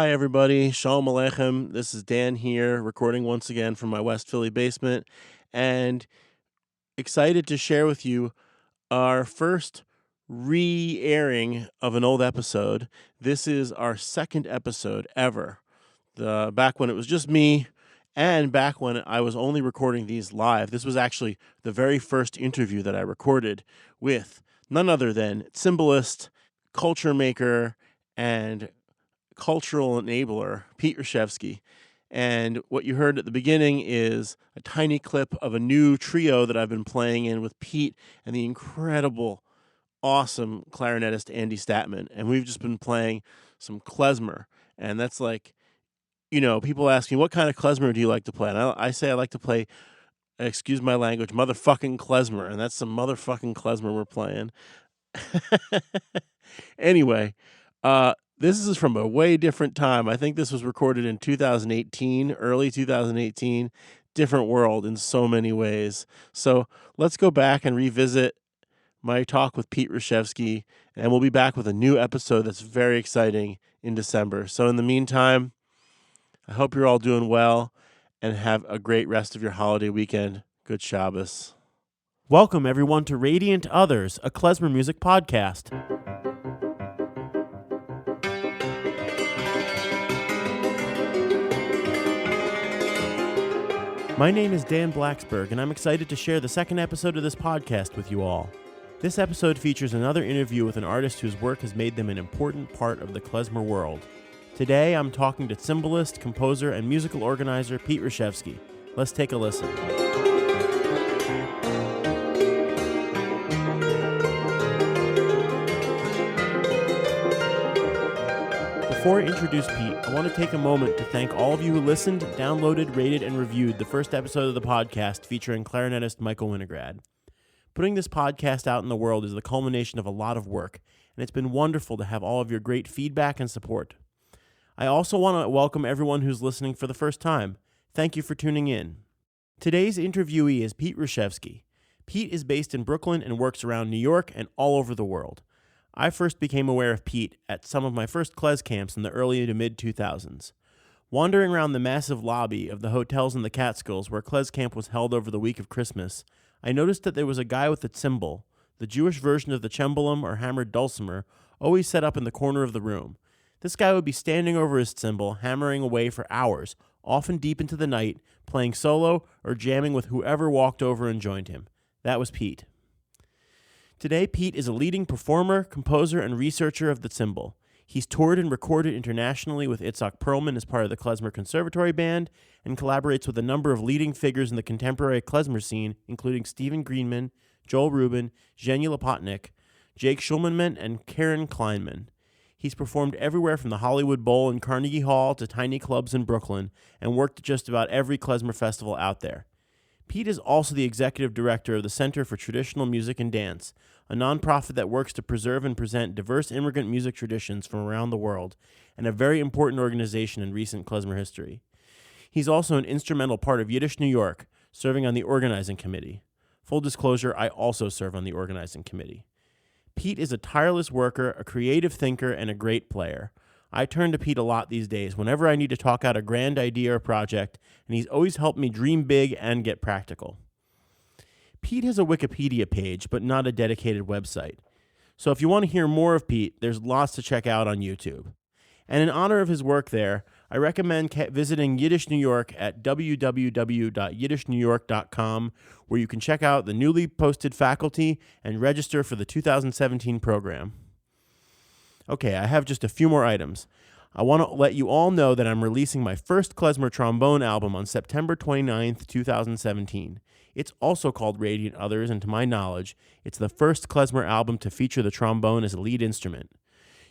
Hi, everybody. Shalom Aleichem. This is Dan here, recording once again from my West Philly basement, and excited to share with you our first re-airing of an old episode. This is our second episode ever. Back when it was just me, and back when I was only recording these live. This was actually the very first interview that I recorded with none other than symbolist, culture maker, and cultural enabler, Pete Rushefsky. And what you heard at the beginning is a tiny clip of a new trio that I've been playing in with Pete and the incredible, awesome clarinetist Andy Statman. And we've just been playing some klezmer. And that's like, people ask me, what kind of klezmer do you like to play? And I say I like to play, excuse my language, motherfucking klezmer. And that's some motherfucking klezmer we're playing. Anyway, this is from a way different time. I think this was recorded in 2018, early 2018. Different world in so many ways. So let's go back and revisit my talk with Pete Rushefsky, and we'll be back with a new episode that's very exciting in December. So in the meantime, I hope you're all doing well and have a great rest of your holiday weekend. Good Shabbos. Welcome, everyone, to Radiant Others, a klezmer music podcast. My name is Dan Blacksburg, and I'm excited to share the second episode of this podcast with you all. This episode features another interview with an artist whose work has made them an important part of the klezmer world. Today, I'm talking to cymbalist, composer, and musical organizer Pete Rushefsky. Let's take a listen. Before I introduce Pete, I want to take a moment to thank all of you who listened, downloaded, rated, and reviewed the first episode of the podcast featuring clarinetist Michael Winograd. Putting this podcast out in the world is the culmination of a lot of work, and it's been wonderful to have all of your great feedback and support. I also want to welcome everyone who's listening for the first time. Thank you for tuning in. Today's interviewee is Pete Rushefsky. Pete is based in Brooklyn and works around New York and all over the world. I first became aware of Pete at some of my first klez camps in the early to mid-2000s. Wandering around the massive lobby of the hotels in the Catskills where klez camp was held over the week of Christmas, I noticed that there was a guy with a cymbal, the Jewish version of the cembalum or hammered dulcimer, always set up in the corner of the room. This guy would be standing over his cymbal, hammering away for hours, often deep into the night, playing solo or jamming with whoever walked over and joined him. That was Pete. Today, Pete is a leading performer, composer, and researcher of the cymbal. He's toured and recorded internationally with Itzhak Perlman as part of the Klezmer Conservatory Band and collaborates with a number of leading figures in the contemporary klezmer scene, including Stephen Greenman, Joel Rubin, Zhenya Lopatnik, Jake Schulmanman, and Karen Kleinman. He's performed everywhere from the Hollywood Bowl and Carnegie Hall to tiny clubs in Brooklyn and worked at just about every klezmer festival out there. Pete is also the executive director of the Center for Traditional Music and Dance, a nonprofit that works to preserve and present diverse immigrant music traditions from around the world, and a very important organization in recent klezmer history. He's also an instrumental part of Yiddish New York, serving on the organizing committee. Full disclosure, I also serve on the organizing committee. Pete is a tireless worker, a creative thinker, and a great player. I turn to Pete a lot these days whenever I need to talk out a grand idea or project, and he's always helped me dream big and get practical. Pete has a Wikipedia page, but not a dedicated website. So if you want to hear more of Pete, there's lots to check out on YouTube. And in honor of his work there, I recommend visiting Yiddish New York at www.yiddishnewyork.com, where you can check out the newly posted faculty and register for the 2017 program. Okay, I have just a few more items. I want to let you all know that I'm releasing my first klezmer trombone album on September 29th, 2017. It's also called Radiant Others, and to my knowledge, it's the first klezmer album to feature the trombone as a lead instrument.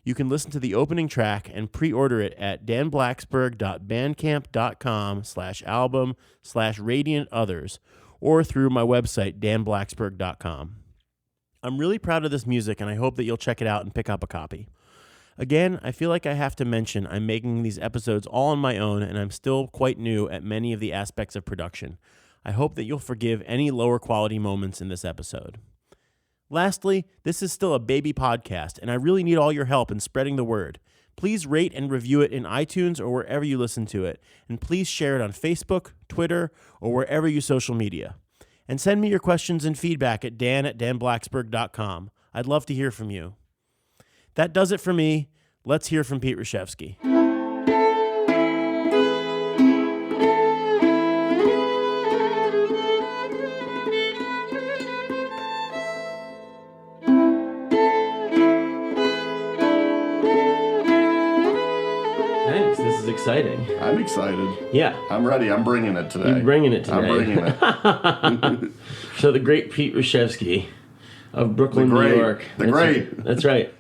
You can listen to the opening track and pre-order it at danblacksburg.bandcamp.com/album/radiantothers or through my website, danblacksburg.com. I'm really proud of this music, and I hope that you'll check it out and pick up a copy. Again, I feel like I have to mention I'm making these episodes all on my own, and I'm still quite new at many of the aspects of production. I hope that you'll forgive any lower quality moments in this episode. Lastly, this is still a baby podcast, and I really need all your help in spreading the word. please rate and review it in iTunes or wherever you listen to it. And please share it on Facebook, Twitter, or wherever you social media. And send me your questions and feedback at dan@danblacksburg.com. I'd love to hear from you. That does it for me. Let's hear from Pete Rushefsky. Thanks. This is exciting. I'm excited. Yeah. I'm ready. I'm bringing it today. You're bringing it today. I'm bringing it. So the great Pete Rushefsky of Brooklyn, New York. That's right.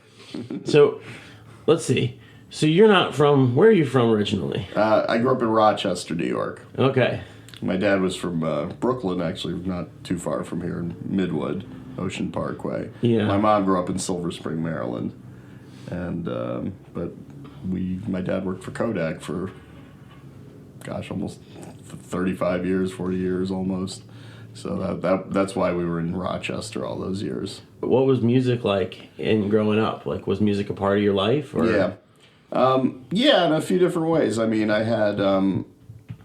So let's see. So you're not from, where are you from originally? I grew up in Rochester, New York. Okay. My dad was from Brooklyn, actually, not too far from here in Midwood, Ocean Parkway. Yeah. My mom grew up in Silver Spring, Maryland. And, but my dad worked for Kodak for, almost 35 years, 40 years almost. So that's why we were in Rochester all those years. What was music like in growing up? Like, was music a part of your life? Or? Yeah. Yeah, in a few different ways. I mean, I had,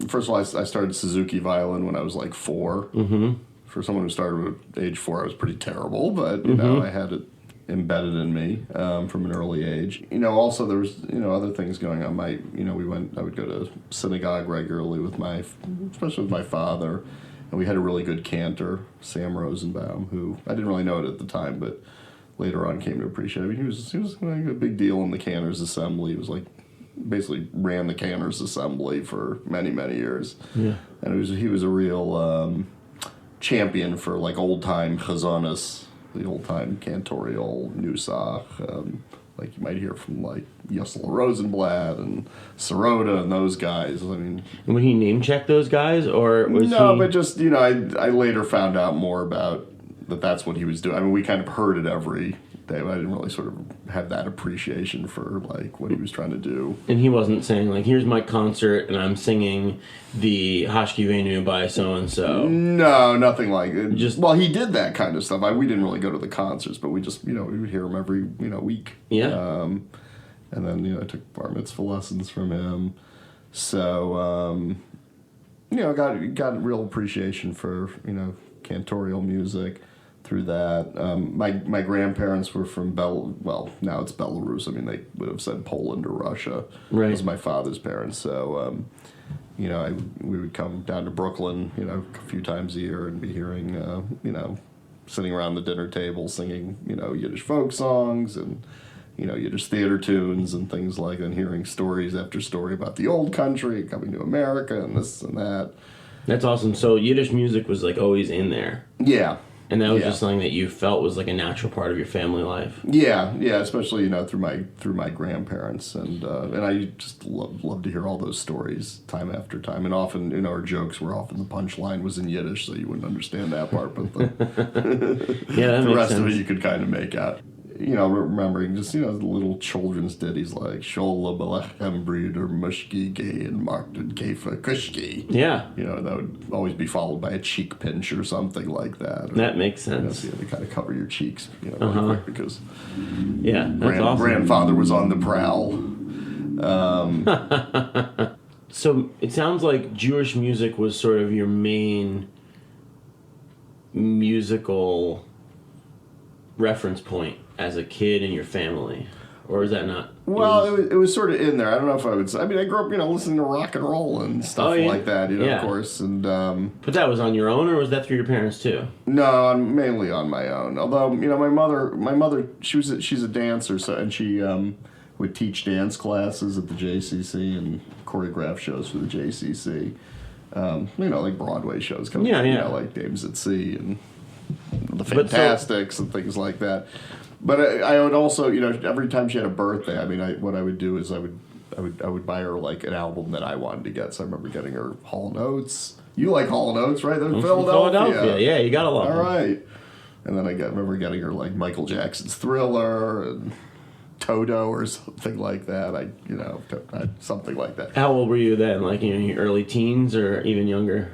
first of all, I started Suzuki violin when I was like 4. Mm-hmm. For someone who started at age 4, I was pretty terrible, but, you know, I had it embedded in me from an early age. You know, also there was, other things going on. I would go to synagogue regularly especially with my father. And we had a really good cantor, Sam Rosenbaum, who I didn't really know it at the time, but later on came to appreciate. I mean, he was like a big deal in the Cantors Assembly. He was like basically ran the Cantors Assembly for many, many years. Yeah. And he was a real champion for like old time chazonis, the old time cantorial nusach. Like you might hear from like Yossel Rosenblatt and Sirota and those guys. I mean, would he name check those guys, or was no? But just I later found out more about that's what he was doing. I mean, we kind of heard it every day, but I didn't really sort of have that appreciation for like what he was trying to do. And he wasn't saying like, "Here's my concert, and I'm singing the Hashki Venu by so and so." No, nothing like it. He did that kind of stuff. We didn't really go to the concerts, but we just we would hear him every week. Yeah. And then I took bar mitzvah lessons from him, so got real appreciation for cantorial music through that. My grandparents were from now it's Belarus. I mean, they would have said Poland or Russia. Right. It was my father's parents, so we would come down to Brooklyn, a few times a year and be hearing, sitting around the dinner table singing, Yiddish folk songs and, Yiddish theater tunes and things like that, and hearing stories after story about the old country, coming to America and this and that. That's awesome. So Yiddish music was like always in there. Yeah. And that was just something that you felt was like a natural part of your family life. Yeah, especially through my grandparents, and I just love to hear all those stories time after time. And often, our jokes were often the punchline was in Yiddish, so you wouldn't understand that part, but the rest of it you could kind of make out. Remembering just, the little children's ditties like Shola Belechem Breeder Mushki Gay and Marked Kefa Kushki. Yeah. That would always be followed by a cheek pinch or something like that. That makes sense. So you had to kind of cover your cheeks, really quick because awesome. Grandfather was on the prowl. So it sounds like Jewish music was sort of your main musical reference point as a kid in your family, or is that not? Well, it was sort of in there. I don't know if I would say. I mean, I grew up, listening to rock and roll and stuff like that, of course. And but that was on your own, or was that through your parents too? No, I'm mainly on my own. Although, my mother, she's a dancer, and she would teach dance classes at the JCC and choreograph shows for the JCC. Like Broadway shows coming, like Dames at Sea and the Fantastics and things like that. But I would also, every time she had a birthday, I mean, what I would do is I would buy her like an album that I wanted to get. So I remember getting her Hall & Oates. You like Hall & Oates, right? They're from Philadelphia. Yeah, you gotta love them. All right. And then I remember getting her like Michael Jackson's Thriller and Toto or something like that. Something like that. How old were you then? Like in your early teens or even younger?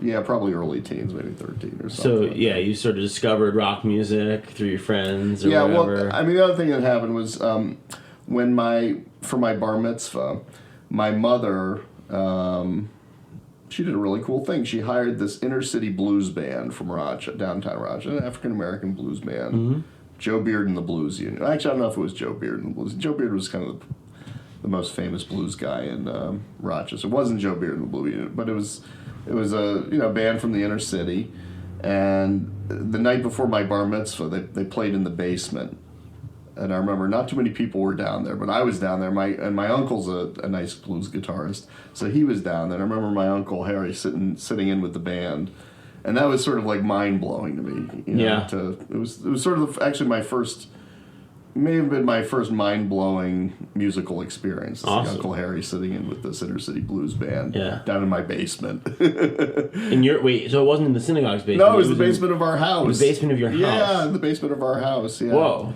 Yeah, probably early teens, maybe 13 or something. So, like yeah, that. you sort of discovered rock music through your friends or Yeah, whatever. well, I mean, the other thing that happened was for my bar mitzvah, my mother, she did a really cool thing. She hired this inner city blues band from downtown Rochester, an African American blues band, Mm-hmm. Joe Beard and the Blues Unit. Actually, I don't know if it was Joe Beard and the Blues. Joe Beard was kind of the most famous blues guy in Rochester. It wasn't Joe Beard and the Blues Unit, but it was a band from the inner city. And the night before my bar mitzvah, they played in the basement. And I remember not too many people were down there, but I was down there. My uncle's a nice blues guitarist, so he was down there. And I remember my uncle Harry sitting in with the band, and that was sort of like mind blowing to me. You know, Yeah. it was sort of actually may have been my first mind blowing musical experience. Awesome. Uncle Harry sitting in with this inner city blues band down in my basement. So it wasn't in the synagogue's basement? No, it was the basement of our house. The basement of your house? Yeah, in the basement of our house. Yeah. Whoa!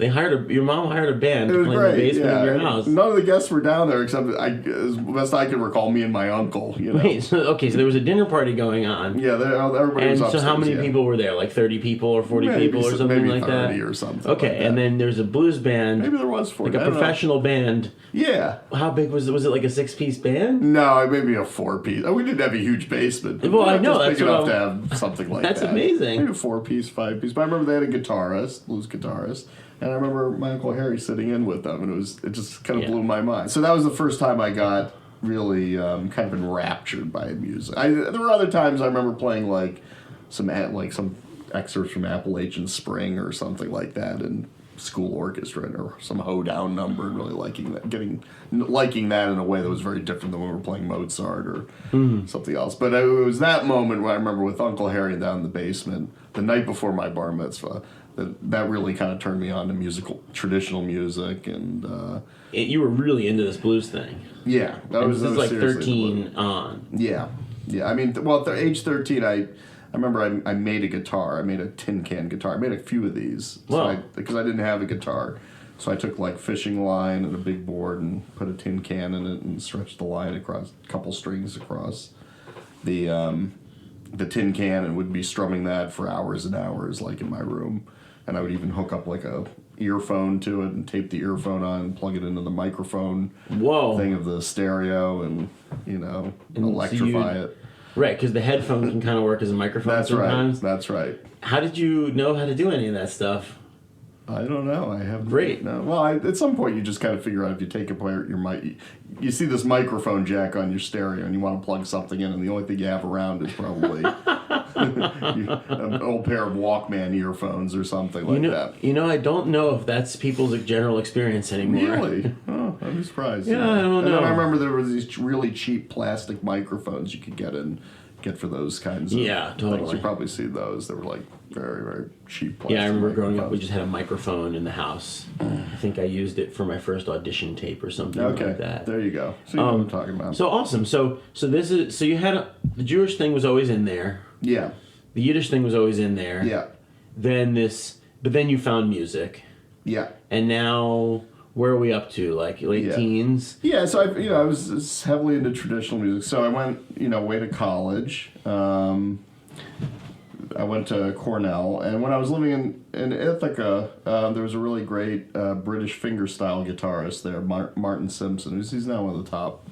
Your mom hired a band It to was play great. in the basement of your house. None of the guests were down there except as best I can recall, me and my uncle. You know. Wait, so there was a dinner party going on. Yeah, everybody was And upstairs. so how many people were there? Like 30 people or 40 Maybe people or something maybe like 30 that? or something. Okay, like that. and then there's a blues band. Maybe there was 40. Like a professional band. Yeah. How big was it? Was it like a 6-piece band? No, maybe a 4-piece. We didn't have a huge basement. Well, I know, Just that's big what enough to have something like That's that. amazing. Maybe a 4-piece, 5-piece. But I remember they had a guitarist, blues guitarist, and I remember my Uncle Harry sitting in with them, and it just kind of blew my mind. So that was the first time I got really kind of enraptured by music. There were other times I remember playing some excerpts from Appalachian Spring or something like that, and school orchestra or some hoedown number, and really liking that in a way that was very different than when we were playing Mozart or something else. But it was that moment where I remember with Uncle Harry down in the basement the night before my bar mitzvah that really kind of turned me on to traditional music, and You were really into this blues thing. yeah, This is like seriously 13 on. Yeah. I mean, at age 13, I remember I made a guitar. I made a tin can guitar. I made a few of these because I didn't have a guitar. So I took fishing line and a big board and put a tin can in it and stretched the line across a couple strings across the tin can, and would be strumming that for hours and hours in my room. And I would even hook up a earphone to it and tape the earphone on and plug it into the microphone thing of the stereo and electrify it. Right, because the headphone can kind of work as a microphone sometimes. That's right. How did you know how to do any of that stuff? I don't know. I have Great. No. Well, at some point you just kind of figure out if you take apart your mic, you see this microphone jack on your stereo and you want to plug something in, and the only thing you have around is probably an old pair of Walkman earphones or something like that. I don't know if that's people's general experience anymore. Really? Oh, I'm surprised. Yeah, I don't know. And then I remember there was these really cheap plastic microphones you could get for those kinds of Yeah, totally. things. You probably see those. They were very, very cheap plastic. Yeah, I remember growing up, we microphones. just had a microphone in the house. I think I used it for my first audition tape or something like that. There you go. So you know what I'm talking about. So awesome. So you had the Jewish thing was always in there. Yeah. The Yiddish thing was always in there. Yeah. But then you found music. Yeah. And now, where are we up to? Like late teens? Yeah, so I was heavily into traditional music. So I went, away to college. I went to Cornell, and when I was living in Ithaca, there was a really great British fingerstyle guitarist there, Martin Simpson. He's now one of the top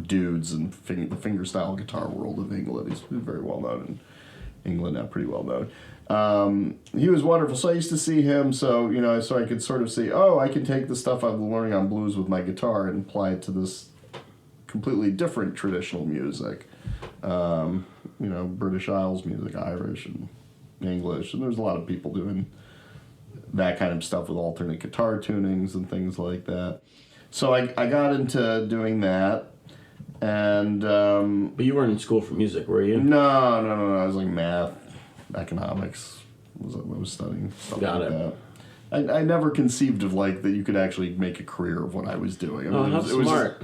dudes in the fingerstyle guitar world of England. He's very well known in England now, pretty well known. He was wonderful. So I used to see him, so I could sort of see, I can take the stuff I'm learning on blues with my guitar and apply it to this completely different traditional music. British Isles music, Irish and English, and there's a lot of people doing that kind of stuff with alternate guitar tunings and things like that. So I got into doing that, and But you weren't in school for music, were you? No. I was like math, economics. I was studying stuff Got like it. that. I never conceived of that you could actually make a career of what I was doing. How smart.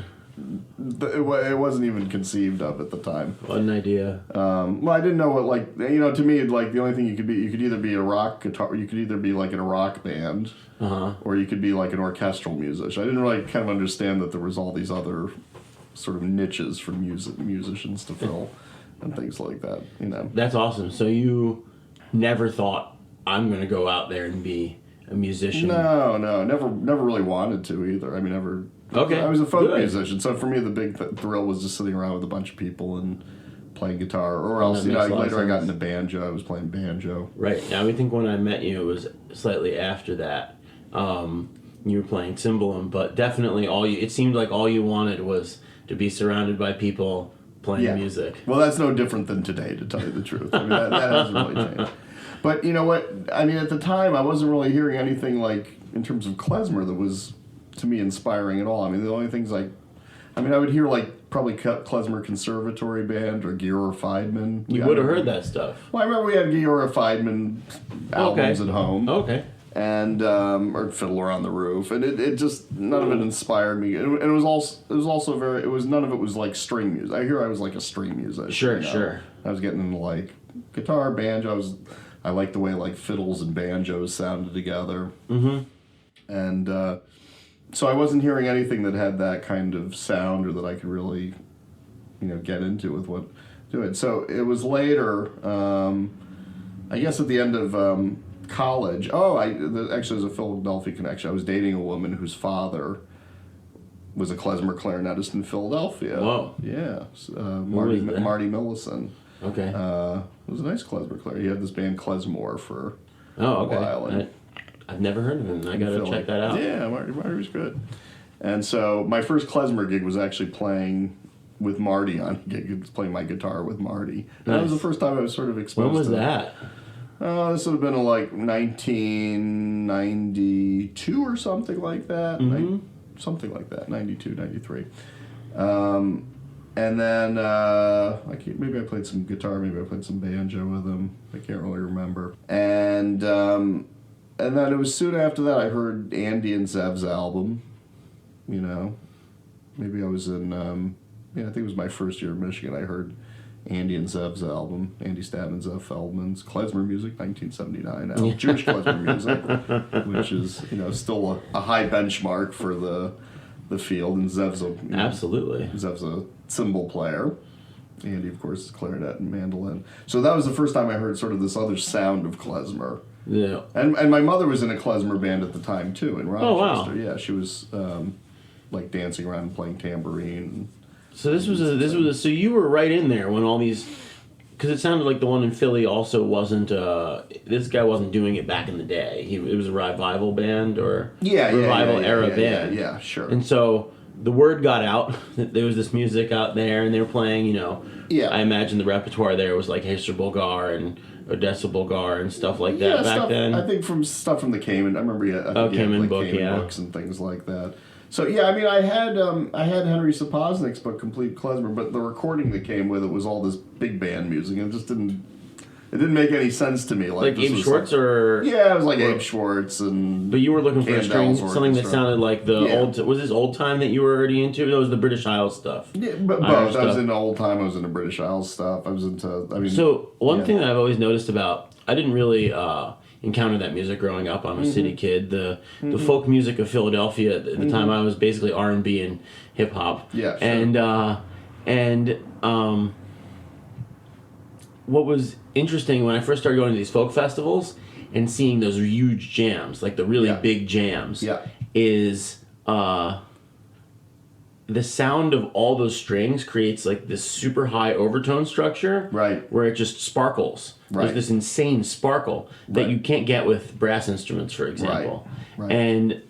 It wasn't even conceived of at the time. What an idea. Well, I didn't know what to me the only thing you could either be a rock guitar, you could either be in a rock band, or you could be an orchestral musician. I didn't really kind of understand that there was all these other sort of niches for musicians to fill. and things like that. You know. That's awesome. So you never thought, I'm going to go out there and be a musician? No, never really wanted to either. I mean, never. Okay. I was a folk Good. musician, so for me the big thrill was just sitting around with a bunch of people and playing guitar, or else That makes a lot of later I got sense. into banjo. I was playing banjo. Right. Now, I think when I met you, it was slightly after that. You were playing cymbalum, but definitely it seemed like all you wanted was to be surrounded by people playing music. Well, that's no different than today, to tell you the truth. I mean, that hasn't really changed. But you know what? I mean, at the time, I wasn't really hearing anything like, in terms of klezmer, that was, to me, inspiring at all. I mean, the only things I would hear, like, probably Klezmer Conservatory Band or Georg Feidman. You would have heard that stuff. Well, I remember we had Georg Feidman albums at home. Okay. And or Fiddler on the Roof, and it just, none of it inspired me. And it was also none of it was like string music. I was like a string musician. Sure, you know? sure. I was getting into like guitar, banjo. I liked the way like fiddles and banjos sounded together. Mm-hmm. And so I wasn't hearing anything that had that kind of sound or that I could really, get into with what do it. So it was later, I guess at the end of college. Actually, there's a Philadelphia connection. I was dating a woman whose father was a klezmer clarinetist in Philadelphia. Whoa. Yeah. was that? Marty Millison. Okay. It was a nice klezmer clarinet. He had this band Klezmore for a while. And I've never heard of him. I got to check that out. Yeah, Marty was good. And so my first klezmer gig was actually playing with Marty on a gig. He was playing my guitar with Marty. And that was the first time I was sort of exposed When was to that? This would have been like 1992 or something like that. Mm-hmm. Something like that, 92, 93. And then maybe I played some guitar, maybe I played some banjo with him. I can't really remember. And then it was soon after that I heard Andy and Zev's album. Maybe I was in, I think it was my first year in Michigan. I heard Andy and Zev's album, Andy Stabb and Zev Feldman's Klezmer Music, 1979, Jewish Klezmer Music, which is, still a high benchmark for the field. And Zev's Zev's a cymbal player. Andy, of course, is clarinet and mandolin. So that was the first time I heard sort of this other sound of klezmer. Yeah. And my mother was in a klezmer band at the time, too, in Rochester. Oh, wow. Yeah, she was, dancing around and playing tambourine. So so you were right in there when all these, because it sounded like the one in Philly also wasn't, this guy wasn't doing it back in the day. It was a revival band or revival era band. Yeah, sure. And so the word got out that there was this music out there and they were playing, I imagine the repertoire there was like Hester Bulgar and Odessa Bulgar and stuff like that back then. I think from stuff from the Kamen. I remember Kamen book, Kamen books and things like that. So yeah, I mean, I had Henry Sapoznik's book, Complete Klezmer, but the recording that came with it was all this big band music, and it just didn't make any sense to me. Like Abe Schwartz or yeah, it was like Abe Schwartz and. But you were looking for something that orchestra. sounded like the old. Was this old time that you were already into? That was the British Isles stuff. Yeah, but both. I was into old time. I was into British Isles stuff. I was into. So one thing that I've always noticed about, I didn't really encounter that music growing up. I'm a city kid. The folk music of Philadelphia at the time, I was basically R&B and hip hop. Yeah, sure. And what was interesting when I first started going to these folk festivals and seeing those huge jams, like the really big jams, is the sound of all those strings creates like this super high overtone structure, right? Where it just sparkles. Right. There's this insane sparkle that you can't get with brass instruments, for example. Right. And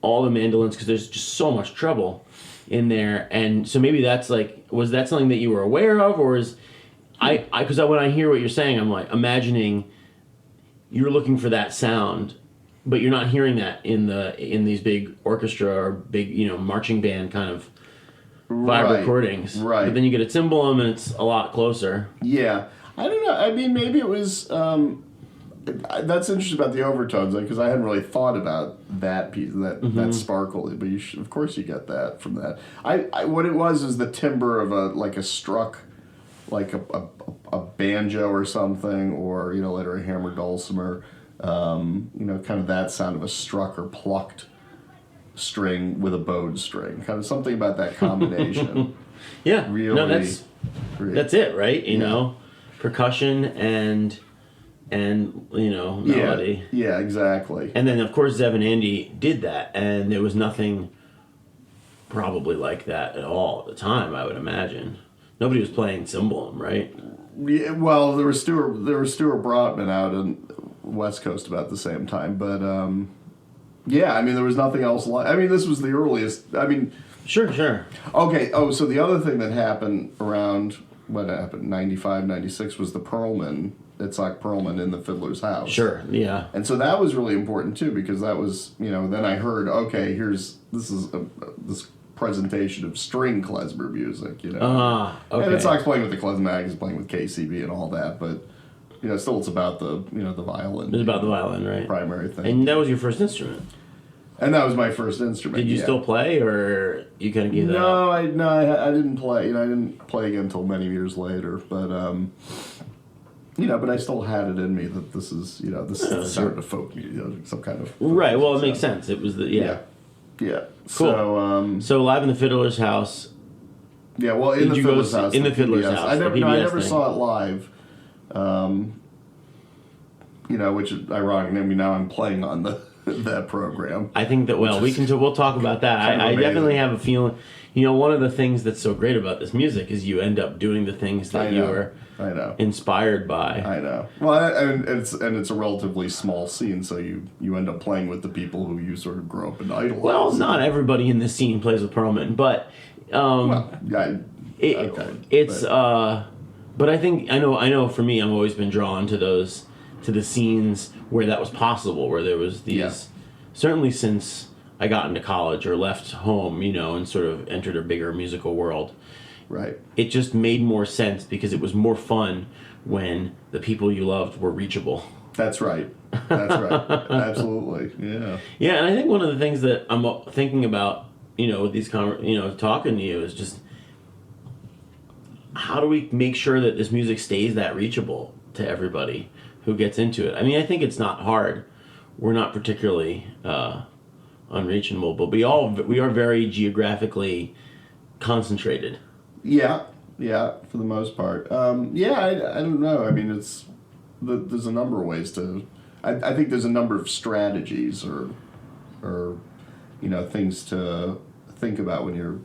all the mandolins, because there's just so much treble in there. And so maybe that's like, was that something that you were aware of, or is because when I hear what you're saying, I'm like imagining you're looking for that sound, but you're not hearing that in these big orchestra or big marching band kind of vibe recordings. Right. But then you get a cymbalum and it's a lot closer. Yeah. I don't know. I mean, maybe it was. That's interesting about the overtones, because I hadn't really thought about that piece, that sparkle. But of course, you get that from that. What it was is the timbre of a struck, like a banjo or something, or later a hammer dulcimer. Kind of that sound of a struck or plucked string with a bowed string. Kind of something about that combination. Yeah. Really. No, That's it, right? You know, percussion and melody. Yeah, exactly. And then of course Zev and Andy did that, and there was nothing probably like that at all at the time. I would imagine nobody was playing Cymbalum, right? Yeah, well, there was Stuart Brotman out in West Coast about the same time, but yeah, I mean, there was nothing else like. I mean, this was the earliest. I mean, sure. Okay. Oh, so the other thing that happened around what happened 95, 96 was the Perlman. Itzhak Perlman in the Fiddler's House. Sure. Yeah. And so that was really important too, because that was, then I heard, okay, this is this presentation of string klezmer music, Okay. And Itzhak's playing with the klezmer, he's playing with KCB and all that, but still it's about the the violin. It was about the violin, right? Primary thing. And that was your first instrument. And that was my first instrument. Did you still play, or you kind of gave that up? No, I didn't play. I didn't play again until many years later. But but I still had it in me that this is sort of folk music, some kind of folk right. Well, it music, makes sense. It was yeah. Cool. So live in the Fiddler's House. Yeah, well, in the Fiddler's House. In the Fiddler's PBS. House. I never saw it live. Which is ironic. I mean, now I'm playing on that program. I think that we'll talk about that. I definitely have a feeling. One of the things that's so great about this music is you end up doing the things that you are inspired by. I know. Well, and it's a relatively small scene, so you end up playing with the people who you sort of grow up and idolize. Well, not everybody in this scene plays with Perlman, but but I think I know. For me, I've always been drawn to the scenes where that was possible, where there was these. Certainly, since I got into college or left home, and sort of entered a bigger musical world. Right. It just made more sense because it was more fun when the people you loved were reachable. That's right. Absolutely. Yeah. Yeah, and I think one of the things that I'm thinking about, with these talking to you is just how do we make sure that this music stays that reachable to everybody who gets into it? I mean, I think it's not hard. We're not particularly unreachable, but we are very geographically concentrated. Yeah, for the most part. I don't know. I mean, there's a number of ways to. I think there's a number of strategies or things to think about when you're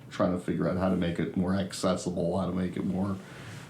trying to figure out how to make it more accessible, how to make it more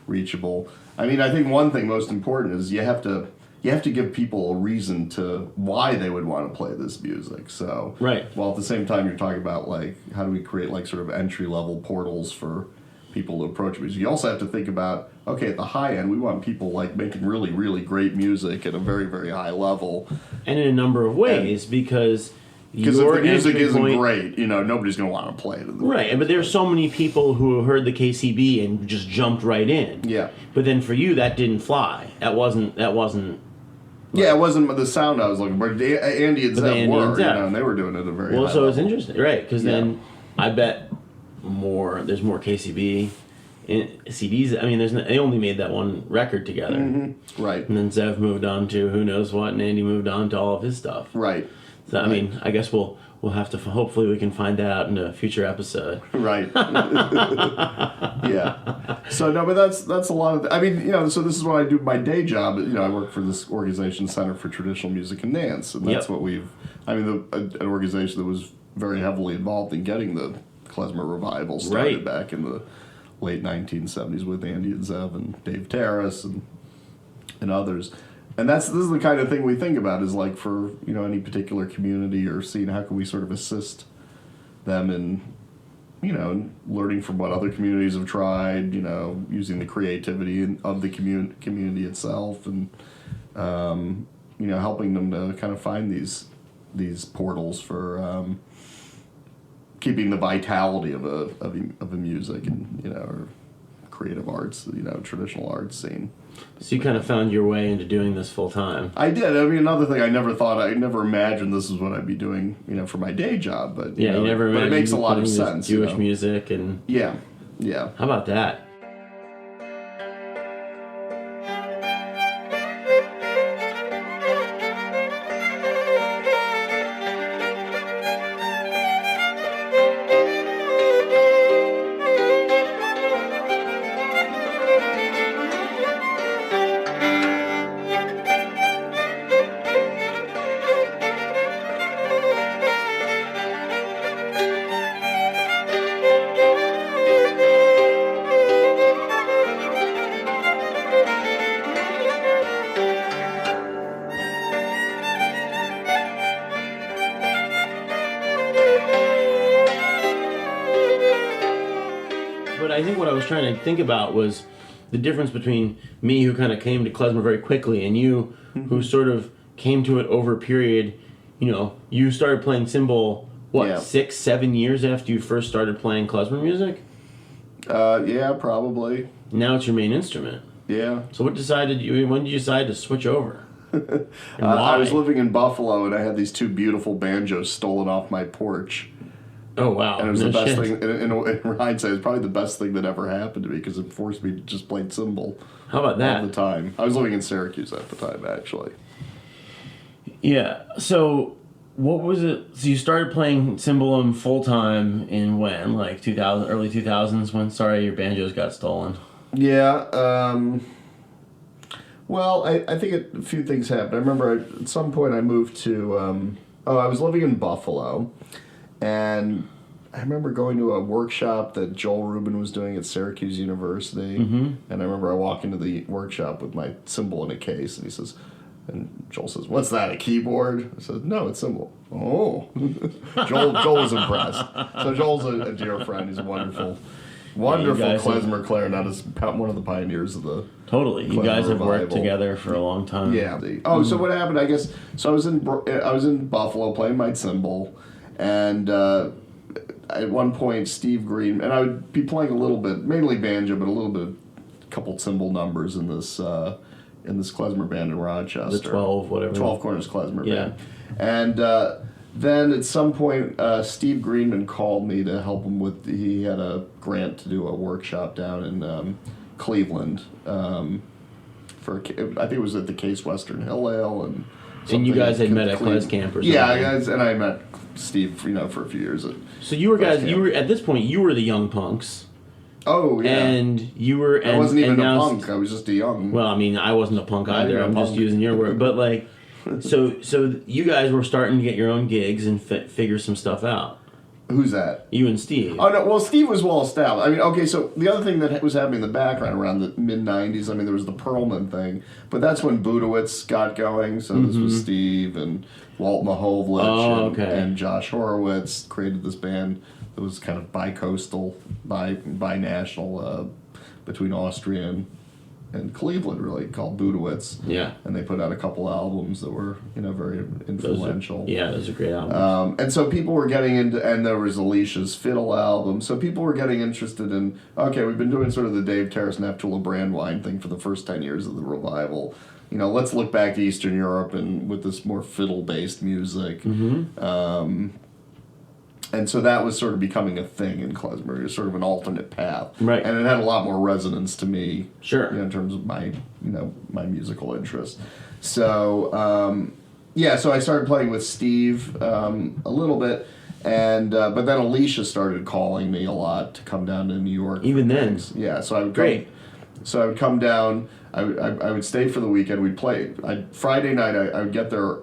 reachable. I mean, I think one thing most important is you have to give people a reason to why they would want to play this music. So, right. While at the same time you're talking about how do we create sort of entry level portals for people to approach music. You also have to think about, okay, at the high end, we want people making really, really great music at a very, very high level. And in a number of ways, because if the music isn't great, nobody's going to want to play it. Right, but there's so many people who heard the KCB and just jumped right in. Yeah. But then for you, that didn't fly. That wasn't. Yeah, it wasn't the sound I was looking for. Andy and Zev were, and they were doing it at a very high level. So it's interesting, right? Because then I bet there's more KCB CDs. I mean, they only made that one record together. Mm-hmm. Right. And then Zev moved on to who knows what, and Andy moved on to all of his stuff. Right. So, I mean, I guess we'll have to, hopefully we can find that out in a future episode. Right. Yeah. So, no, but that's a lot of, I mean, so this is what I do my day job. I work for this organization, Center for Traditional Music and Dance, and that's what an organization that was very heavily involved in getting the klezmer revival started back in the late 1970s with Andy and Zev and Dave Terrace and others. And this is the kind of thing we think about is for any particular community or scene, how can we sort of assist them in learning from what other communities have tried, using the creativity of the community itself, and helping them to kind of find these portals for keeping the vitality of a music and or creative arts, traditional arts scene. So you kind of found your way into doing this full time. I did. I mean, another thing I never imagined this is what I'd be doing, for my day job. But you never imagined. But it makes a lot of sense. Jewish music and yeah. How about that? But I think what I was trying to think about was the difference between me, who kind of came to klezmer very quickly, and you, who sort of came to it over a period. You know, you started playing cymbal, 6, 7 years after you first started playing klezmer music? Yeah, probably. Now it's your main instrument. Yeah. So when did you decide to switch over? I was living in Buffalo, and I had these 2 beautiful banjos stolen off my porch. Oh, wow. And it was the best thing, in hindsight, it was probably the best thing that ever happened to me, because it forced me to just play cymbal. How about that? All the time. I was living in Syracuse at the time, actually. Yeah. So what was it? So you started playing cymbalum full time in when? Like 2000, early 2000s when, your banjos got stolen? Yeah. Well, I think a few things happened. I remember at some point I moved to... I was living in Buffalo, and I remember going to a workshop that Joel Rubin was doing at Syracuse University, and I remember I walk into the workshop with my cymbal in a case, and he says... And Joel says, "What's that, a keyboard?" I said, "No, it's cymbal." Oh. Joel was impressed. So Joel's a dear friend. He's a wonderful klezmer clarinetist, one of the pioneers of the Totally. You guys have worked together for a long time. Yeah. So what happened, I guess, so I was in Buffalo playing my cymbal, and at one point Steve Green, and I would be playing a little bit, mainly banjo, but a couple cymbal numbers in this klezmer band in Rochester. The 12, whatever. 12 Corners Klezmer Band. And then at some point, Steve Greenman called me to help him he had a grant to do a workshop down in Cleveland I think it was at the Case Western Hill Ale. And you guys had met at Klez Camp or something? Yeah, and I met Steve, for a few years. So you were at this point, you were the young punks. Oh, yeah. And you were... I wasn't even a punk. I was just a young... Well, I mean, I wasn't a punk either. I'm just using your word. But, like, so you guys were starting to get your own gigs and figure some stuff out. Who's that? You and Steve. Oh, no. Well, Steve was well established. I mean, okay, so the other thing that was happening in the background around the mid-'90s, I mean, there was the Perlman thing. But that's when Budowitz got going. So this was Steve and Walt Mahovlich and Josh Horowitz created this band. It was kind of bi-coastal, bi-national, between Austria and Cleveland, really, called Budowitz. Yeah. And they put out a couple albums that were, very influential. Those are great albums. And so people were getting into, and there was Alicia's Fiddle album, so people were getting interested in, okay, we've been doing sort of the Dave Terrace, Neptula Brandwein thing for the first 10 years of the revival. Let's look back to Eastern Europe and with this more fiddle-based music. And so that was sort of becoming a thing in klezmer. It was sort of an alternate path. Right. And it had a lot more resonance to me. Sure. In terms of my, my musical interest. So, so I started playing with Steve a little bit. And but then Alicia started calling me a lot to come down to New York. Even then? Yeah. So I would come down. I would stay for the weekend. We'd play. Friday night, I would get there,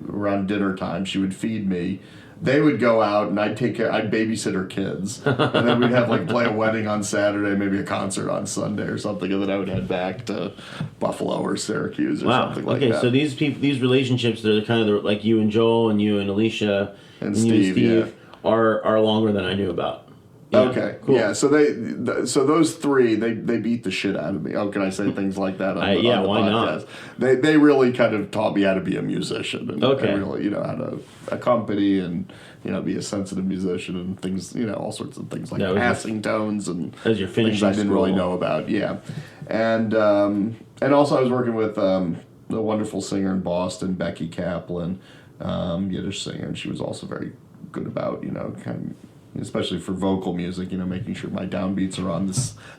around dinner time. She would feed me. They would go out, and I'd babysit her kids. And then we'd have, play a wedding on Saturday, maybe a concert on Sunday or something, and then I would head back to Buffalo or Syracuse or something like that. Okay, so these relationships, they're kind of like you and Joel and you and Alicia and Steve are longer than I knew about. Yeah, okay, cool. Yeah, so those three, they beat the shit out of me. Oh, can I say things like that on the why podcast? Not? They really kind of taught me how to be a musician and really, how to accompany and, be a sensitive musician and things, all sorts of things like passing tones and things I didn't really know about. Yeah, and also I was working with the wonderful singer in Boston, Becky Kaplan, Yiddish singer, and she was also very good about, kind of, especially for vocal music, making sure my downbeats are on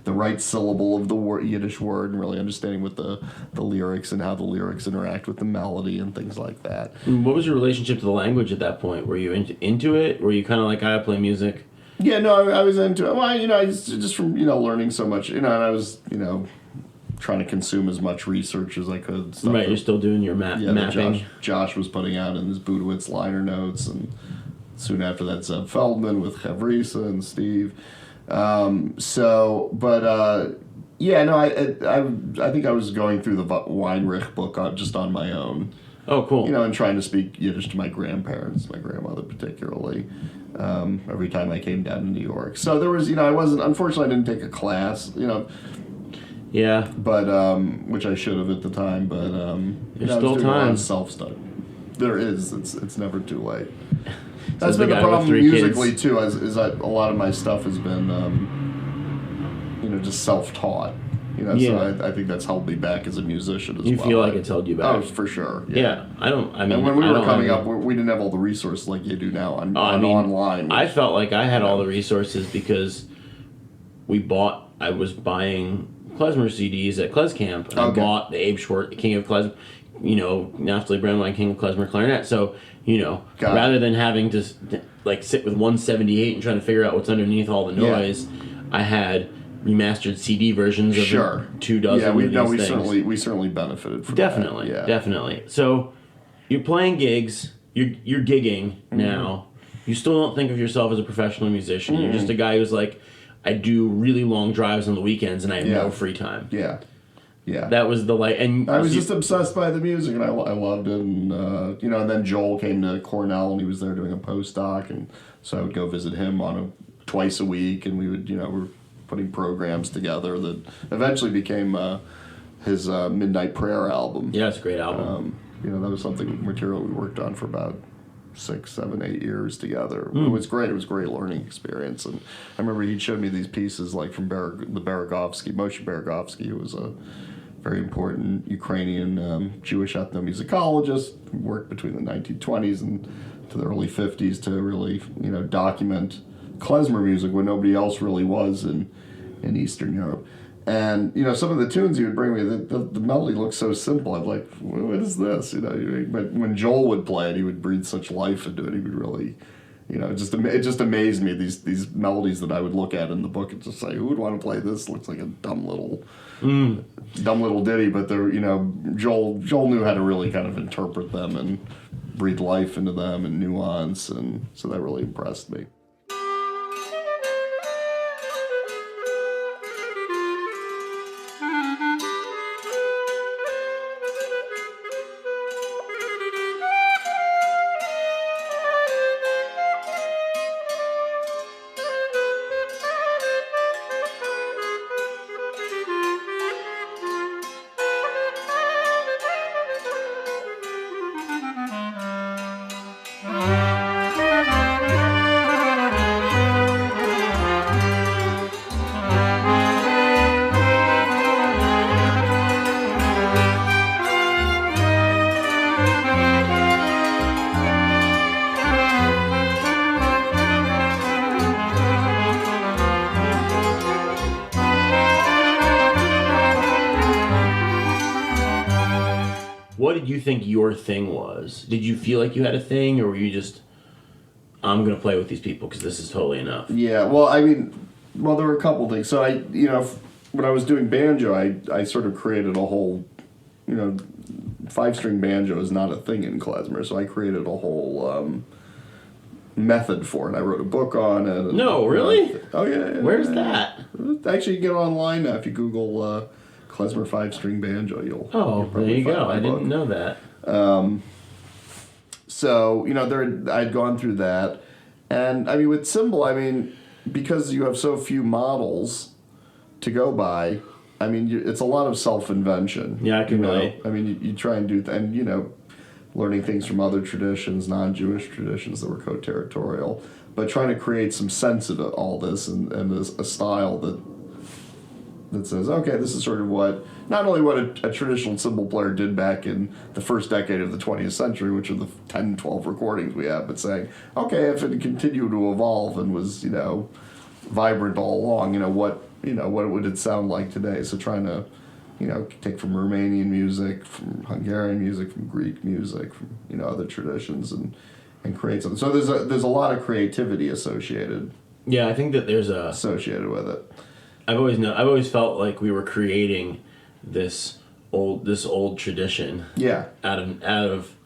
the right syllable of the Yiddish word, and really understanding what the lyrics and how the lyrics interact with the melody and things like that. What was your relationship to the language at that point? Were you into it? Were you kind of like, I play music? Yeah, no, I was into it. Well, I just from learning so much, and I was trying to consume as much research as I could. Right, you're still doing your mapping. Josh was putting out in his Budowitz liner notes, and soon after that, Zeb Feldman with Chavrisa and Steve. I think I was going through the Weinrich book just on my own. Oh, cool. And trying to speak Yiddish to my grandparents, my grandmother particularly. every time I came down to New York. So there was, unfortunately I didn't take a class, Yeah. but which I should have at the time. But There's I was still doing a lot time. of self-study. There is. It's never too late. Says That's the been the guy with problem 3 musically kids. too. Is that a lot of my stuff has been, just self-taught. So Yeah. I think that's held me back as a musician as You well. feel like it's held you back? Oh, for sure. Yeah. And when we were coming up, we didn't have all the resources like you do now online. I felt like I had all the resources because I was buying klezmer CDs at Klez Camp, and I bought the Abe Schwartz King of Klezmer, Naftali Brandwein King of Klezmer clarinet. So, rather than having to sit with 178 and trying to figure out what's underneath all the noise, I had remastered CD versions of the 2 dozen. Yeah, we things. certainly benefited from Definitely, that. Yeah. definitely. So you're playing gigs, you're gigging now. You still don't think of yourself as a professional musician. You're just a guy who's like, I do really long drives on the weekends and I have no free time. Yeah. Yeah. That was the and I was just obsessed by the music, and I loved it. And and then Joel came to Cornell, and he was there doing a postdoc, and so I would go visit him twice a week, and we would we're putting programs together that eventually became his Midnight Prayer album. Yeah, it's a great album. That was material we worked on for about 6, 7, 8 years together. It was great. It was a great learning experience. And I remember he showed me these pieces from the Baragovsky, Moshe Baragovsky, who was a very important Ukrainian Jewish ethnomusicologist who worked between the 1920s and to the early 50s to really, document klezmer music when nobody else really was in Eastern Europe. And, some of the tunes he would bring me, the melody looked so simple. I'm like, what is this? But when Joel would play it, he would breathe such life into it. He would really, it just amazed me, these melodies that I would look at in the book and just say, who would want to play this? Looks like a dumb little ditty. But Joel knew how to really kind of interpret them and breathe life into them and nuance. And so that really impressed me. What did you think your thing was? Did you feel like you had a thing, or were you just, I'm going to play with these people because this is totally enough? Yeah, there were a couple things. So when I was doing banjo, I sort of created a whole, 5-string banjo is not a thing in klezmer, so I created a whole method for it. I wrote a book on it. And, no, really? Oh, yeah. Where's that? Actually, you can get it online now. If you Google klezmer 5-string banjo, you'll there you go. I didn't know that. So, I'd gone through that. And, with cymbal, because you have so few models to go by, it's a lot of self-invention. Yeah, I can relate. You try and do, learning things from other traditions, non-Jewish traditions that were co-territorial, but trying to create some sense of all this and a style that says, okay, this is sort of not only what a traditional cymbal player did back in the first decade of the 20th century, which are the 10, 12 recordings we have, but saying, okay, if it continued to evolve and was, vibrant all along, what would it sound like today? So trying to, take from Romanian music, from Hungarian music, from Greek music, from, other traditions and create something. So there's a lot of creativity associated. Yeah, I think that there's associated with it. I've always felt like we were creating this old tradition. Yeah. Out of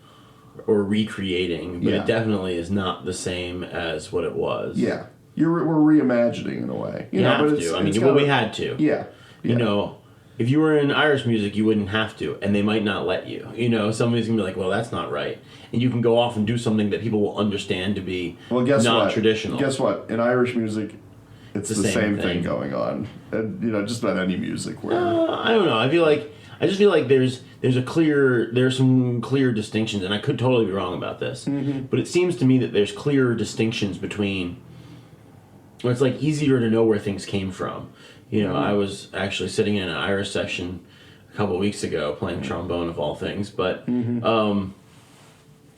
or recreating, but Yeah. it definitely is not the same as what it was. Yeah. We're reimagining in a way. You have to. We had to. Yeah. You know, if you were in Irish music, you wouldn't have to, and they might not let you. You know, somebody's gonna be like, "Well, that's not right," and you can go off and do something that people will understand to be not traditional. Guess what? In Irish music, it's the same thing going on. And, you know, just about any music where I don't know. I just feel like there's some clear distinctions, and I could totally be wrong about this, but it seems to me that there's clear distinctions between. Where it's like easier to know where things came from. You know, I was actually sitting in an Irish session a couple of weeks ago playing trombone of all things, but and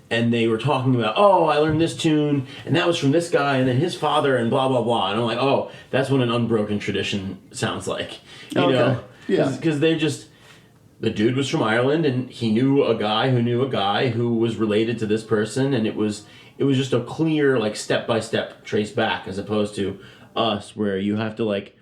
they were talking about, oh, I learned this tune, and that was from this guy, and then his father, and blah blah blah, and I'm like, oh, that's what an unbroken tradition sounds like, you know, because they're just. The dude was from Ireland, and he knew a guy who knew a guy who was related to this person, and it was just a clear, like, step-by-step trace back, as opposed to us, where you have to, like,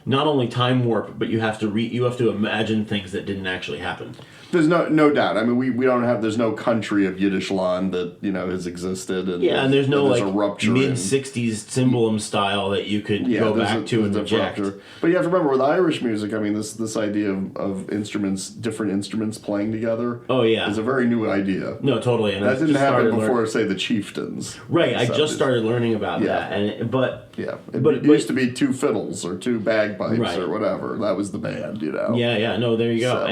not only time warp, but you have to imagine things that didn't actually happen. There's no doubt. I mean, we don't have. There's no country of Yiddish land that has existed. And there's no like mid '60s cymbalum style that you could go back to and reject. But you have to remember with Irish music. I mean, this idea of instruments, different instruments playing together. Oh yeah, is a very new idea. No, totally. And that didn't happen before, say, the chieftains. Right. I just started learning about that, it used to be two fiddles or two bagpipes or whatever. That was the band, Yeah. No, there you go.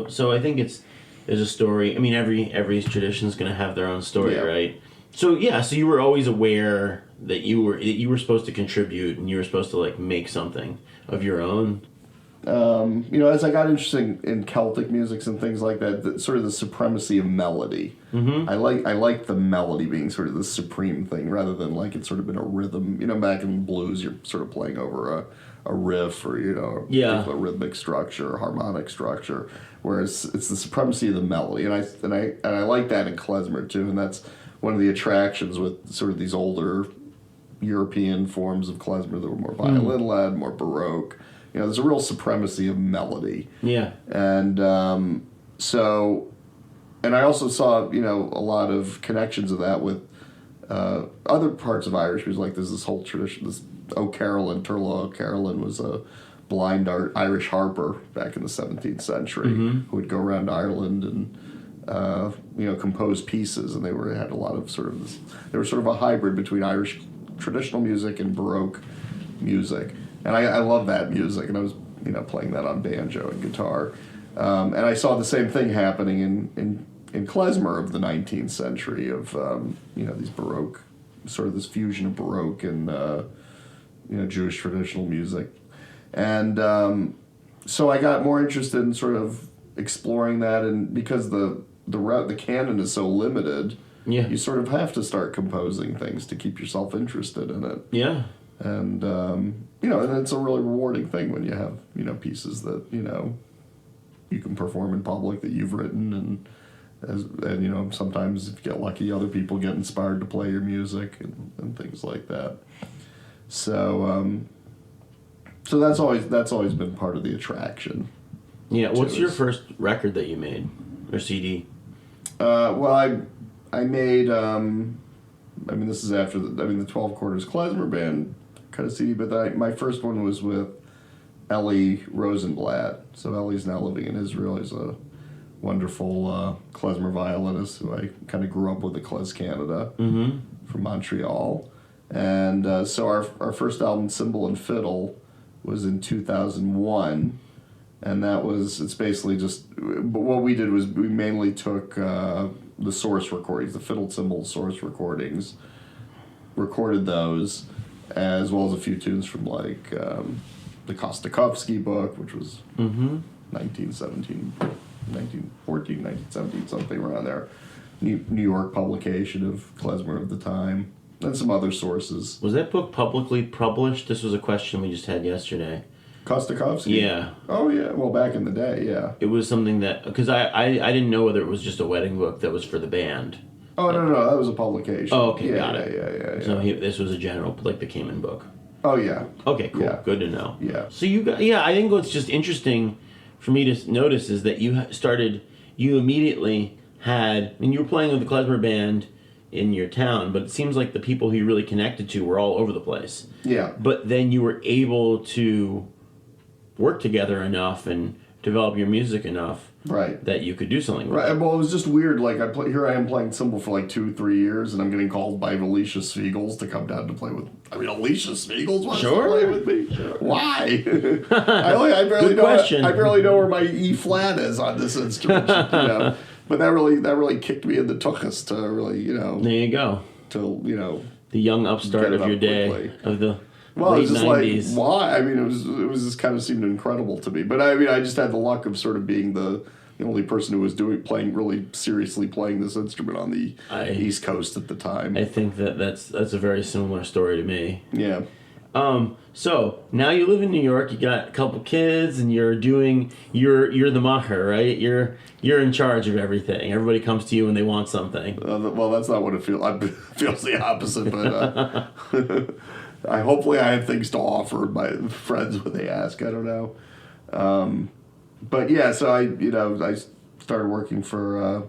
So I think there's a story. I mean, every tradition is going to have their own story, right? So so you were always aware that you were supposed to contribute and you were supposed to like make something of your own. As I got interested in Celtic musics and things like that, sort of the supremacy of melody. Mm-hmm. I like the melody being sort of the supreme thing rather than like it's sort of been a rhythm. Back in blues, you're sort of playing over a riff or a particular rhythmic structure or harmonic structure, whereas it's the supremacy of the melody, and I like that in klezmer too, and that's one of the attractions with sort of these older European forms of klezmer that were more violin led, more baroque. There's a real supremacy of melody. Yeah. And and I also saw a lot of connections of that with other parts of Irish music. Like there's this whole tradition. This O'Carolan, Turlough O'Carolan was a blind Irish harper back in the 17th century who would go around Ireland and compose pieces, and they had a lot of they were sort of a hybrid between Irish traditional music and Baroque music, and I love that music, and I was playing that on banjo and guitar, and I saw the same thing happening in klezmer of the 19th century of these Baroque, sort of this fusion of Baroque and Jewish traditional music. And so I got more interested in sort of exploring that, and because the canon is so limited, you sort of have to start composing things to keep yourself interested in it. Yeah. And and it's a really rewarding thing when you have pieces that you can perform in public that you've written, and sometimes if you get lucky, other people get inspired to play your music and things like that. So that's always been part of the attraction. Yeah. What's your first record that you made or CD? Well, I made. This is after the 12 Quarters Klezmer Band kind of CD, but my first one was with Ellie Rosenblatt. So Ellie's now living in Israel. He's a wonderful klezmer violinist who I kind of grew up with at Klez Canada from Montreal. And so our first album, Cymbal and Fiddle, was in 2001, and it's basically just, what we did was we mainly took the source recordings, the fiddle cymbal source recordings, recorded those, as well as a few tunes from like the Kostakovsky book, which was 1917, 1914, 1917, something around there. New York publication of klezmer of the time. And some other sources. Was that book publicly published? This was a question we just had yesterday. Kostakovsky? Yeah. Oh, yeah. Well, back in the day, yeah. It was something that... Because I didn't know whether it was just a wedding book that was for the band. Oh, no, that was a publication. Oh, okay, got it. Yeah. So this was a general, like the Kamen book. Oh, yeah. Okay, cool. Yeah. Good to know. Yeah. So I think what's just interesting for me to notice is that you immediately had... you were playing with the klezmer band in your town, but it seems like the people who you really connected to were all over the place. Yeah. But then you were able to work together enough and develop your music enough Right. that you could do something with Right. it. Well, it was just weird. Like here I am playing cymbal for like 2-3 years, and I'm getting called by Alicia Spiegels to come down to play with. I mean, Alicia Spiegels wants to play with me. Sure. Why? I barely Good know. question. I barely know where my E flat is on this instrument. But that really kicked me in the tuchus to really There you go. to The young upstart Get it of your up day quickly. of the Well, late it's just 90s. like, why? I mean, it was just kind of seemed incredible to me. But I mean, I just had the luck of sort of being the only person who was playing really seriously playing this instrument on the East Coast at the time. I think that's a very similar story to me. Yeah. So now you live in New York. You got a couple kids, and you're the macher, right? You're in charge of everything. Everybody comes to you when they want something. Well, that's not what it feels. It feels the opposite, but hopefully I have things to offer my friends when they ask. I don't know. But yeah, so I started working for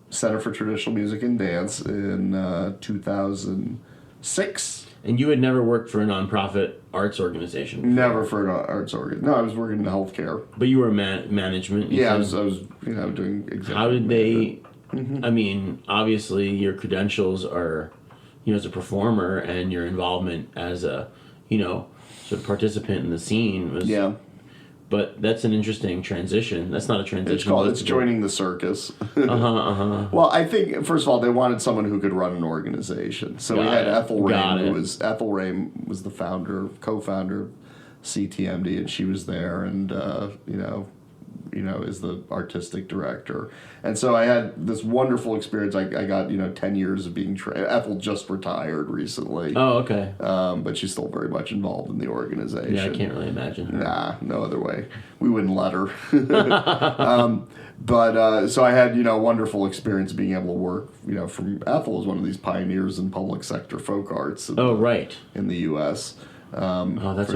Center for Traditional Music and Dance in 2006. And you had never worked for a nonprofit arts organization before. Never for an arts organ. No, I was working in healthcare. But you were management. Yeah, I said. was doing executive. How did they? management. I mean, obviously your credentials are, as a performer, and your involvement as a, sort of participant in the scene was. Yeah. But that's an interesting transition. That's not a transition. It's joining the circus. Uh-huh. Well, I think first of all they wanted someone who could run an organization. So we had Ethel Rame, Ethel Rame was the co-founder of CTMD, and she was there, and is the artistic director. And so I had this wonderful experience. I got 10 years of being trained. Ethel just retired recently. Oh, okay. But she's still very much involved in the organization. Yeah, I can't really imagine her. Nah, no other way. We wouldn't let her. So I had, a wonderful experience being able to work, from Ethel was one of these pioneers in public sector folk arts. Right. In the U.S. That's for a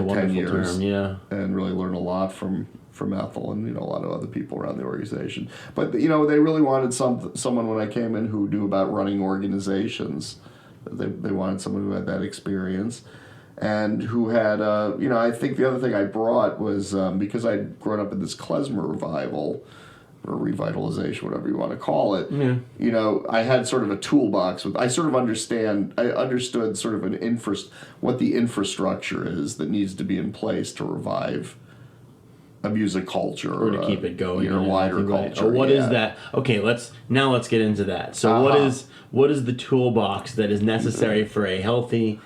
wonderful 10 years, term, yeah. And really learn a lot from Ethel and, a lot of other people around the organization. But, they really wanted someone when I came in who knew about running organizations. They wanted someone who had that experience. And who had, I think the other thing I brought was because I'd grown up in this klezmer revival, or revitalization, whatever you want to call it. Yeah. I had sort of a toolbox I understood sort of what the infrastructure is that needs to be in place to revive a music culture Or to keep it going. or wider culture. Or what is that? Okay, let's get into that. So what is the toolbox that is necessary for a healthy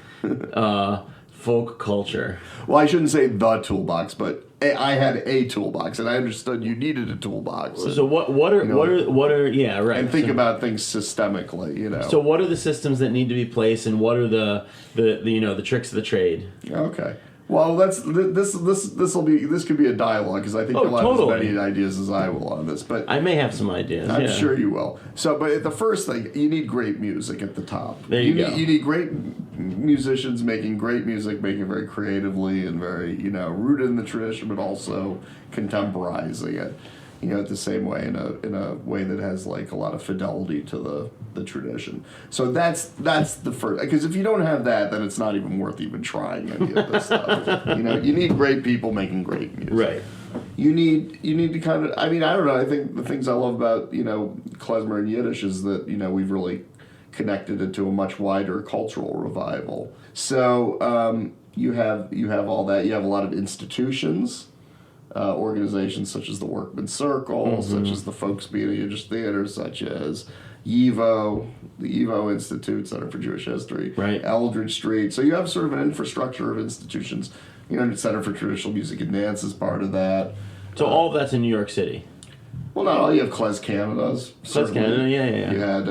folk culture? Well, I shouldn't say the toolbox, but I had a toolbox, and I understood you needed a toolbox. So what are yeah, right. And think about things systemically, So what are the systems that need to be placed, and what are the tricks of the trade? Okay. Well, this could be a dialogue, because I think you'll have as many ideas as I will on this. But I may have some ideas. I'm sure you will. So, but the first thing, you need great music at the top. There you go. You need great musicians making great music, making it very creatively and very rooted in the tradition, but also contemporizing it. At the same way, in a way that has like a lot of fidelity to the tradition. So that's the first. Because if you don't have that, then it's not even worth even trying any of this stuff. You need great people making great music. Right. You need to kind of. I mean, I don't know. I think the things I love about klezmer and Yiddish is that we've really connected it to a much wider cultural revival. So you have all that. You have a lot of institutions. Organizations such as the Workmen's Circle, such as the Folksbeat Yiddish Theater, such as YIVO, the YIVO Institute, Center for Jewish History, right. Eldridge Street. So you have sort of an infrastructure of institutions. Center for Traditional Music and Dance is part of that. So all of that's in New York City. Well, not all. You have Klez Canada's. Klez Canada, yeah. You had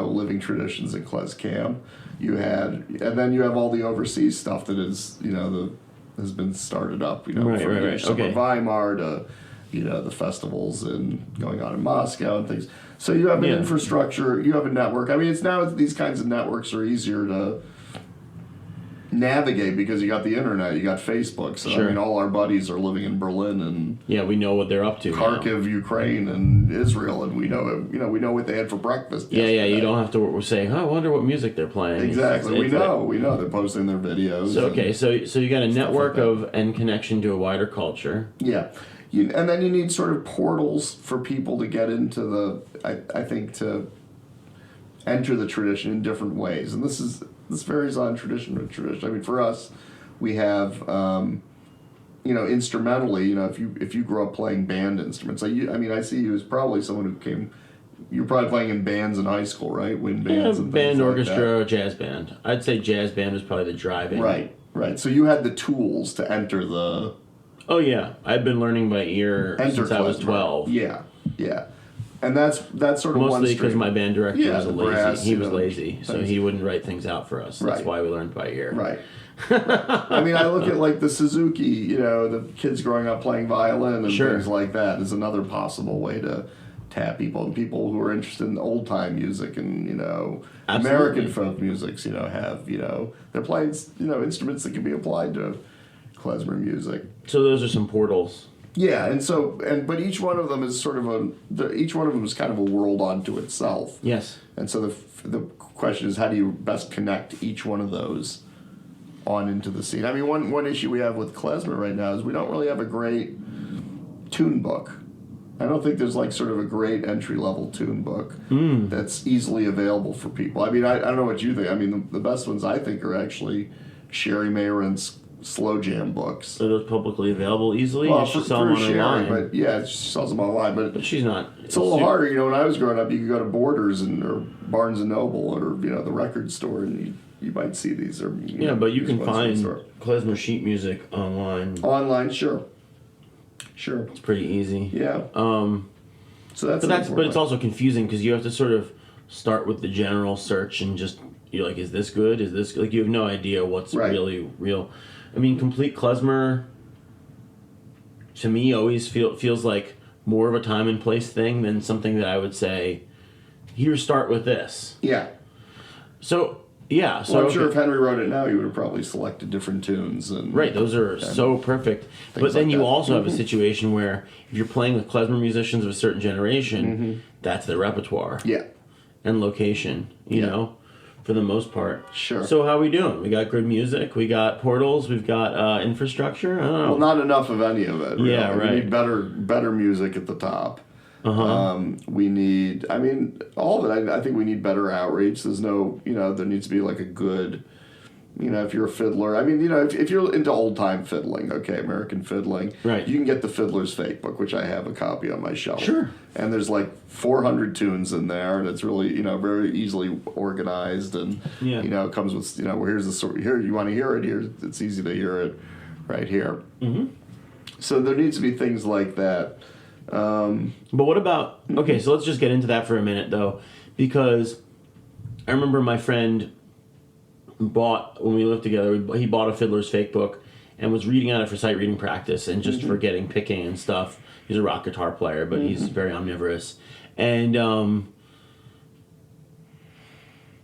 Living Traditions in Klez Cam. And then you have all the overseas stuff that is has been started up, right. Summer Weimar to, the festivals and going on in Moscow and things. So you have an infrastructure, you have a network. I mean, these kinds of networks are easier to navigate because you got the internet, you got Facebook. So Sure. I mean, all our buddies are living in Berlin and Yeah, we know what they're up to now. Kharkiv, Ukraine, and Israel, and we know what they had for breakfast. Yeah, yesterday. you don't have to say, "Oh, I wonder what music they're playing." Exactly, It's we know they're posting their videos. So okay, so you got a network like of and connection to a wider culture. Yeah. And then you need sort of portals for people to get into I think to enter the tradition in different ways. And this varies on tradition to tradition. I mean, for us, we have, instrumentally, if you grew up playing band instruments, I see you as probably someone who came, you were probably playing in bands in high school, right? Wind bands and things band, like orchestra, jazz band. I'd say jazz band was probably the driving. Right. So you had the tools to enter the... Oh yeah, I've been learning by ear since I was 12. Yeah. And that's sort of Mostly because my band director was brass, he was lazy, so he wouldn't write things out for us. That's Right. why we learned by ear. Right. I mean, I look at like the Suzuki, the kids growing up playing violin and Sure. things like that is another possible way to tap people, and people who are interested in old time music and American folk musics, have they're playing instruments that can be applied to klezmer music. So those are some portals. Yeah, but each one of them is sort of each one of them is kind of a world unto itself. Yes. And so the question is, how do you best connect each one of those on into the scene? I mean, one issue we have with klezmer right now is we don't really have a great tune book. I don't think there's like sort of a great entry level tune book that's easily available for people. I mean, I don't know what you think. I mean, the best ones I think are actually Sherry Mayron's slow jam books. Are those publicly available easily? Well, She sell them through Sherry, online. but yeah, she sells them online. But she's not. It's a little harder, when I was growing up, you could go to Borders or Barnes and Noble or the record store, and you might see these. Or but you can find klezmer sheet music online. Online, sure. It's pretty easy. Yeah. So but it's also confusing because you have to sort of start with the general search and just you're like, is this good? Is this like you have no idea what's really real? I mean, complete klezmer to me always feels like more of a time and place thing than something that I would say, here, start with this. Yeah. So, yeah. So well, I'm sure if Henry wrote it now, he would have probably selected different tunes. Right, those are so perfect. But then you also have a situation where if you're playing with klezmer musicians of a certain generation, that's their repertoire. Yeah. And location, you know, for the most part. Sure. So how are we doing? We got good music, we got portals, we've got infrastructure. I don't know. Well, not enough of any of it. Really. Yeah, right. We need better music at the top. We need, all of it. I think we need better outreach. There's no, there needs to be like a good, if you're a fiddler. If you're into old time fiddling, American fiddling, right. You can get the Fiddler's Fake book, which I have a copy on my shelf. Sure. And there's like 400 tunes in there, and it's really, very easily organized, and it comes with, here's the sort. Here, you want to hear it. Here, it's easy to hear it, right here. Mm-hmm. So there needs to be things like that. But what about, so let's just get into that for a minute, though, because I remember my friend when we lived together, he bought a Fiddler's Fake book and was reading on it for sight reading practice and just for getting picking and stuff. He's a rock guitar player, but he's very omnivorous. And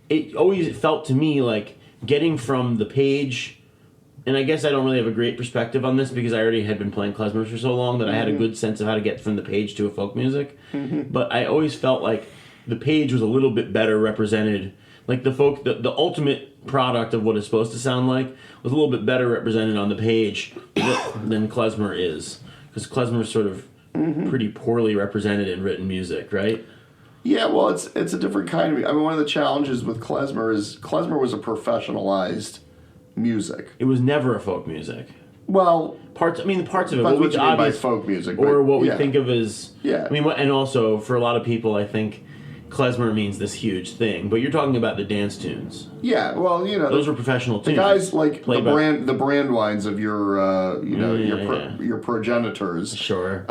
it always felt to me like getting from the page, and I guess I don't really have a great perspective on this because I already had been playing klezmer for so long that I had a good sense of how to get from the page to a folk music. But I always felt like the page was a little bit better represented. Like the ultimate product of what it's supposed to sound like was a little bit better represented on the page than klezmer is. Because klezmer is sort of pretty poorly represented in written music, right? Yeah, well, it's a different kind of... one of the challenges with klezmer is klezmer was a professionalized music. It was never a folk music. Well... Parts of it... What you mean by folk music. Or what we think of as... Yeah. And also, for a lot of people, I think klezmer means this huge thing. But you're talking about the dance tunes. Yeah, well, those were professional tunes. The guys like the Brandwines of your, your progenitors. Sure.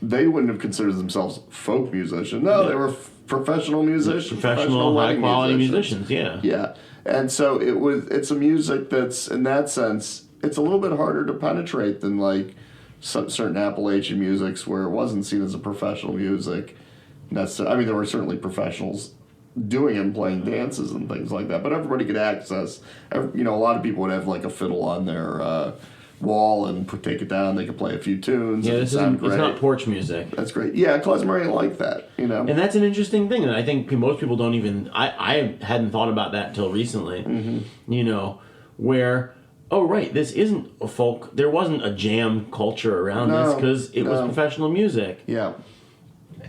They wouldn't have considered themselves folk musicians. No, they were professional musicians. Professional high-quality musicians, yeah. Yeah. And so it's a music that's, in that sense, it's a little bit harder to penetrate than like certain Appalachian musics where it wasn't seen as a professional music. There were certainly professionals doing and playing dances and things like that. But everybody could access. A lot of people would have like a fiddle on their wall and take it down. They could play a few tunes. Yeah, it's not porch music. That's great. Yeah, klezmer ain't like that. And that's an interesting thing, and I think most people don't even. I hadn't thought about that until recently. Mm-hmm. Where. Oh, right, this isn't a folk... There wasn't a jam culture around this because it was professional music. Yeah.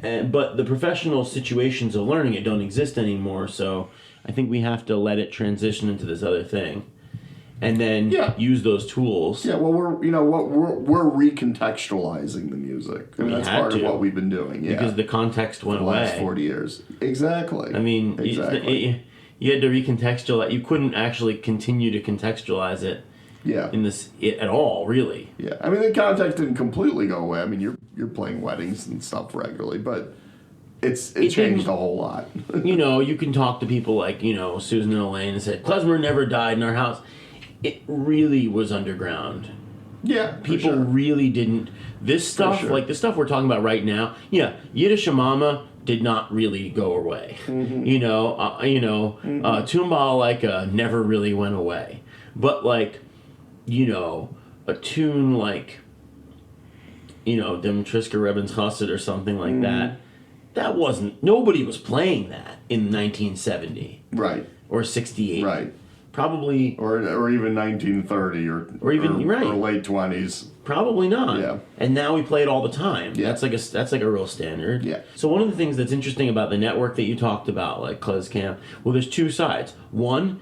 But the professional situations of learning it don't exist anymore, so I think we have to let it transition into this other thing. And then use those tools. Yeah, well, we're recontextualizing the music. I mean, that's part of what we've been doing, Because the context went away. The last 40 years. Exactly. I mean, you had to recontextualize... You couldn't actually continue to contextualize it. Yeah. At all, really. Yeah. I mean, the context didn't completely go away. I mean, you're playing weddings and stuff regularly, but it changed a whole lot. You can talk to people like, Susan and Elaine and said, klezmer never died in our house. It really was underground. Yeah. People really didn't. This stuff, like the stuff we're talking about right now, Yiddish Mama did not really go away. Mm-hmm. Tumbalaika never really went away. But like, a tune like, Dem Triska Rebens Chassid or something like that wasn't, nobody was playing that in 1970. Right. Or 68. Right. Probably. Or even 1930 or late 20s. Probably not. Yeah. And now we play it all the time. Yeah. That's like a real standard. Yeah. So one of the things that's interesting about the network that you talked about, like KlezCamp, well, there's two sides. One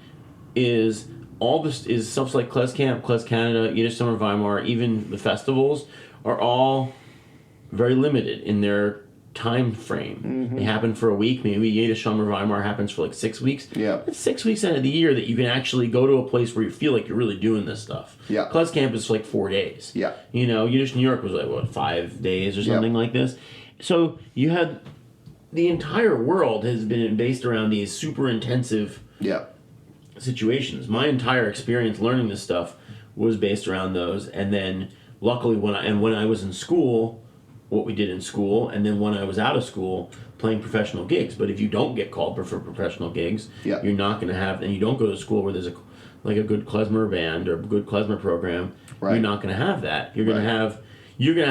is all this is stuff like KlezCamp, Klez Canada, Yiddish Summer Weimar, even the festivals are all very limited in their time frame. Mm-hmm. They happen for a week. Maybe Yiddish Summer Weimar happens for like 6 weeks. Yeah. It's 6 weeks out of the year that you can actually go to a place where you feel like you're really doing this stuff. Yeah. KlezCamp is like 4 days. Yeah. Yiddish New York was like, 5 days or something like this. So you had the entire world has been based around these super intensive situations. My entire experience learning this stuff was based around those, and then luckily when I was in school, what we did in school, and then when I was out of school, playing professional gigs. But if you don't get called for professional gigs, you're not going to have, and you don't go to school where there's a good klezmer band or a good klezmer program, you're not going to have that. You're going to have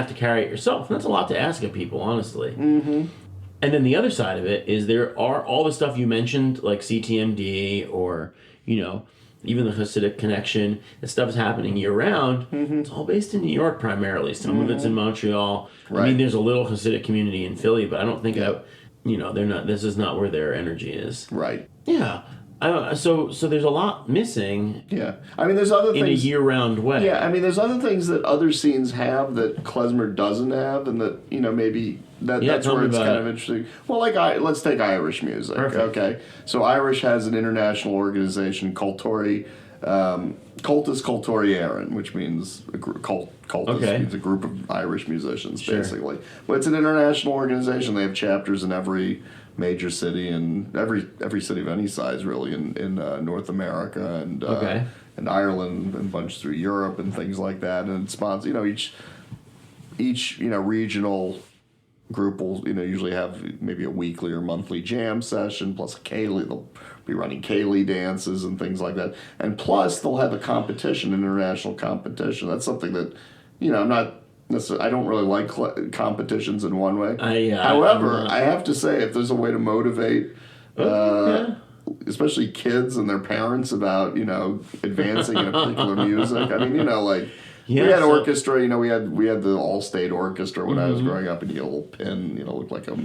to carry it yourself, and that's a lot to ask of people, honestly. Mm-hmm. And then the other side of it is there are all the stuff you mentioned, like CTMD or even the Hasidic connection. That stuff is happening year-round. Mm-hmm. It's all based in New York primarily. Some of it's in Montreal. Right. I mean, there's a little Hasidic community in Philly, but I don't think that, they're not. This is not where their energy is. Right. Yeah. So there's a lot missing. Yeah. I mean, there's other things in a year-round way. Yeah. I mean, there's other things that other scenes have that klezmer doesn't have, and that maybe that's where it's kind of interesting. Well, let's take Irish music. Perfect. Okay. So Irish has an international organization, Cultúr Cultus Cultúriaran, which means cultus means a group of Irish musicians, basically. But it's an international organization. They have chapters in every major city and every city of any size, really, in North America and Ireland and a bunch through Europe and things like that. And it sponsors, each regional group will usually have maybe a weekly or monthly jam session plus a Kaylee. They'll be running Kaylee dances and things like that, and plus they'll have a competition, international competition. That's something that I'm not necessarily, I don't really like competitions in one way. However, I have to say, if there's a way to motivate especially kids and their parents about advancing in a particular music, I mean we had orchestra. We had the All-State Orchestra when I was growing up, and you get a little pin, looked like a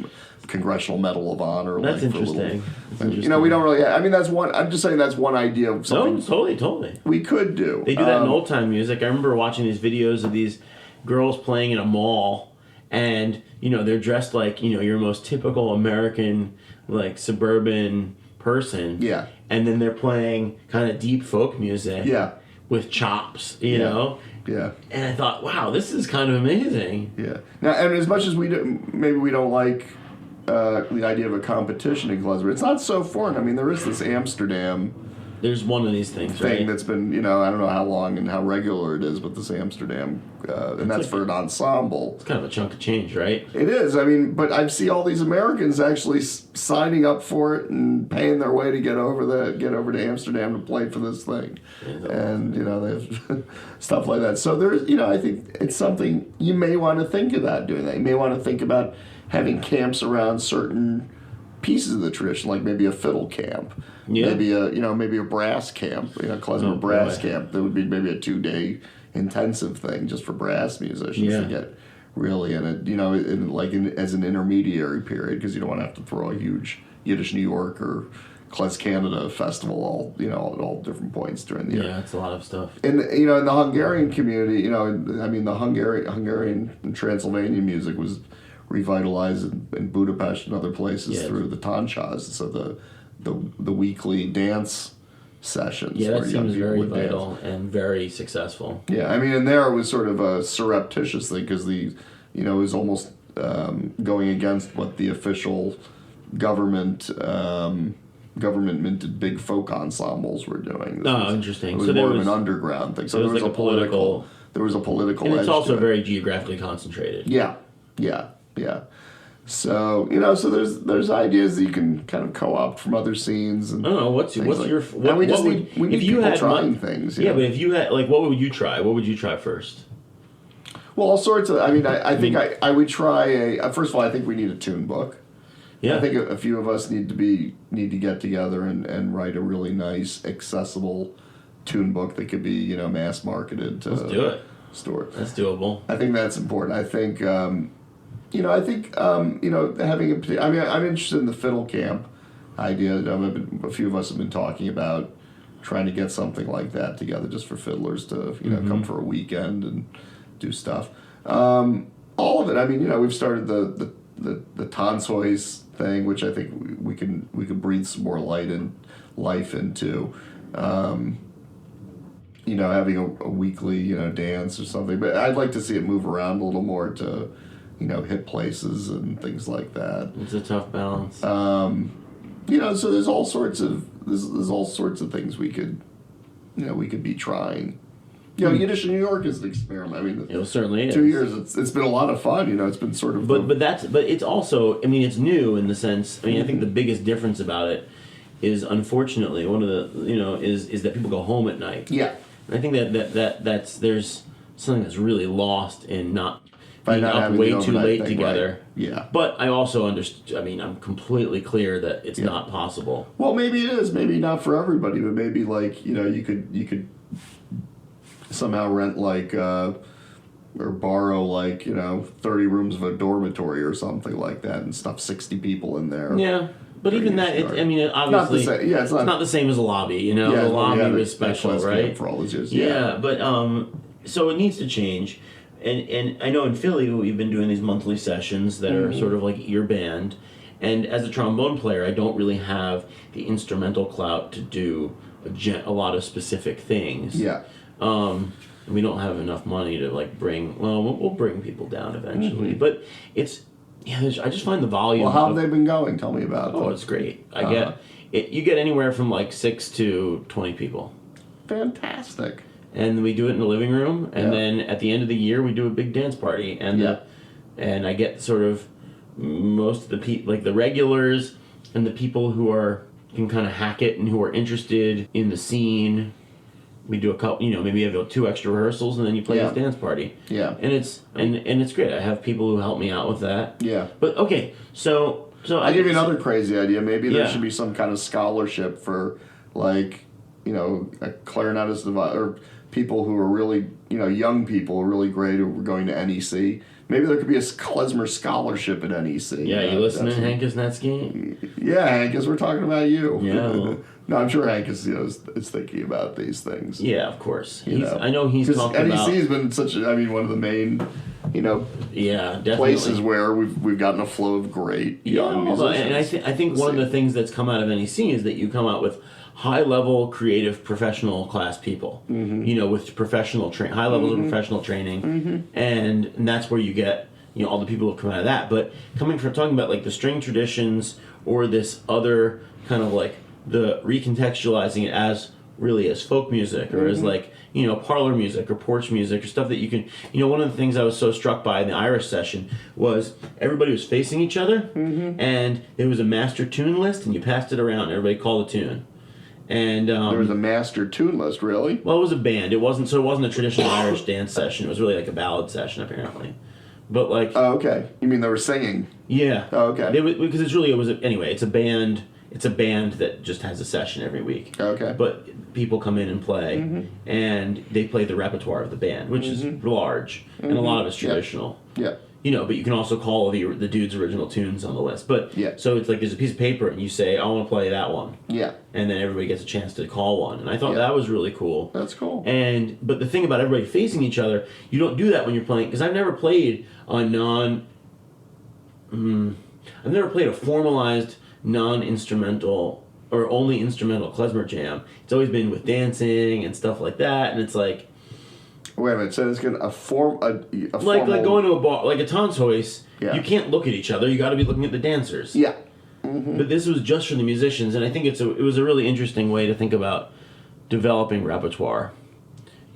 Congressional Medal of Honor. That's interesting. We don't really. I mean, that's one. I'm just saying that's one idea of something. No, totally. We could do. They do that in old time music. I remember watching these videos of these girls playing in a mall, and they're dressed like your most typical American suburban person. Yeah. And then they're playing kind of deep folk music. Yeah. With chops, you know. Yeah. And I thought, wow, this is kind of amazing. Yeah. Now, and as much as we don't like the idea of a competition in klezmer, it's not so foreign. I mean, there is this Amsterdam There's one of these things, thing right? that's been, I don't know how long and how regular it is, but this Amsterdam, and that's for an ensemble. It's kind of a chunk of change, right? It is. I mean, but I see all these Americans actually signing up for it and paying their way to get over to Amsterdam to play for this thing, and they have stuff like that. So there's, I think it's something you may want to think about doing. That you may want to think about having camps around certain pieces of the tradition, like maybe a fiddle camp, maybe a brass camp, klezmer brass camp. That would be maybe a 2-day intensive thing just for brass musicians to get really in it, as an intermediary period, because you don't want to have to throw a huge Yiddish New York or Klez Canada festival at all different points during the year. Yeah, it's a lot of stuff. And in the Hungarian community, the Hungarian and Transylvanian music was revitalized in Budapest and other places through the tanchas, so the weekly dance sessions. Yeah, where that young seems people very would dance. vital and very successful. Yeah, and there it was sort of a surreptitious thing, because it was almost going against what the official government minted big folk ensembles were doing. Interesting. It was so more there of was an underground thing. So there was like a political. There was a political. And it's edge also to it. very geographically concentrated. Yeah. So so there's ideas that you can kind of co-opt from other scenes. And I don't know what's your and we just need you people had trying things. Yeah, but if you had what would you try? What would you try first? Well, all sorts of. I think I would try first of all, I think we need a tune book. Yeah. I think a few of us need to get together and write a really nice, accessible tune book that could be mass marketed to. Let's do it. Store. That's doable. I think that's important. I think having I'm interested in the fiddle camp idea. A few of us have been talking about trying to get something like that together, just for fiddlers to come for a weekend and do stuff. All of it. We've started the Tansoys thing, which I think we can breathe some more life into. Having a weekly, dance or something. But I'd like to see it move around a little more to, hit places and things like that. It's a tough balance. So there's all sorts of things we could be trying. Yiddish in New York is an experiment. It certainly is. 2 years, it's been a lot of fun. It's been sort of. But it's also. It's new in the sense. I think the biggest difference about it is, unfortunately, one of the is that people go home at night. Yeah. And I think that's there's something that's really lost in not By being not up having way the too overnight late thing, together. right. Yeah. But I also understand. I'm completely clear that it's not possible. Well, maybe it is. Maybe not for everybody, but maybe you could somehow rent or borrow 30 rooms of a dormitory or something like that, and stuff 60 people in there. Yeah. But even that, obviously, it's not the same as a lobby. The lobby was special, right? For all those years. Yeah, but so it needs to change, and I know in Philly we've been doing these monthly sessions that are sort of like your band, and as a trombone player, I don't really have the instrumental clout to do a lot of specific things. Yeah. We don't have enough money to bring. Well, we'll bring people down eventually, but it's. Yeah, I just find the volume. Well, how have they been going? Tell me about it. Oh, it's great. You get anywhere from 6 to 20 people. Fantastic. And we do it in the living room, and then at the end of the year we do a big dance party, and and I get sort of most of the people, the regulars, and the people who can kind of hack it and who are interested in the scene. We do a couple, maybe you have 2 extra rehearsals, and then you play this dance party. Yeah. And it's it's great. I have people who help me out with that. Yeah. But okay, so I'll give you another crazy idea. Maybe there should be some kind of scholarship for a clarinetist or people who are really, young people, really great, who are going to NEC. Maybe there could be a klezmer scholarship at NEC. Yeah, you listening, Hank Isnetsky? Yeah, Hank, because we're talking about you. Yeah. Well. No, I'm sure Hank is thinking about these things. Yeah, of course. I know he's talking about. NEC has been one of the main, places where we've gotten a flow of great young musicians. And I think one of the things that's come out of NEC is that you come out with high-level, creative, professional class people. With professional high levels of professional training, and that's where you get all the people who come out of that. But talking about the string traditions or this other kind of the recontextualizing it as really as folk music or as like, parlor music or porch music or stuff that you can, one of the things I was so struck by in the Irish session was everybody was facing each other and there was a master tune list and you passed it around and everybody called a tune. And there was a master tune list, really? Well, it was a band. It wasn't a traditional Irish dance session. It was really like a ballad session, apparently. But like, oh, okay. You mean they were singing? Yeah. Oh, okay. Because it's a band. It's a band that just has a session every week. Okay. But people come in and play, and they play the repertoire of the band, which is large, and a lot of it's traditional. Yeah. But you can also call the dude's original tunes on the list. But so it's like there's a piece of paper, and you say, I want to play that one. Yeah. And then everybody gets a chance to call one, and I thought that was really cool. That's cool. But the thing about everybody facing each other, you don't do that when you're playing, because I've never played a formalized non-instrumental or only instrumental klezmer jam. It's always been with dancing and stuff like that, and it's like, wait a minute. So it's gonna formal like going to a bar, like a Tanzhuis. Yeah. You can't look at each other. You got to be looking at the dancers. Yeah. But this was just for the musicians, and I think it was a really interesting way to think about developing repertoire.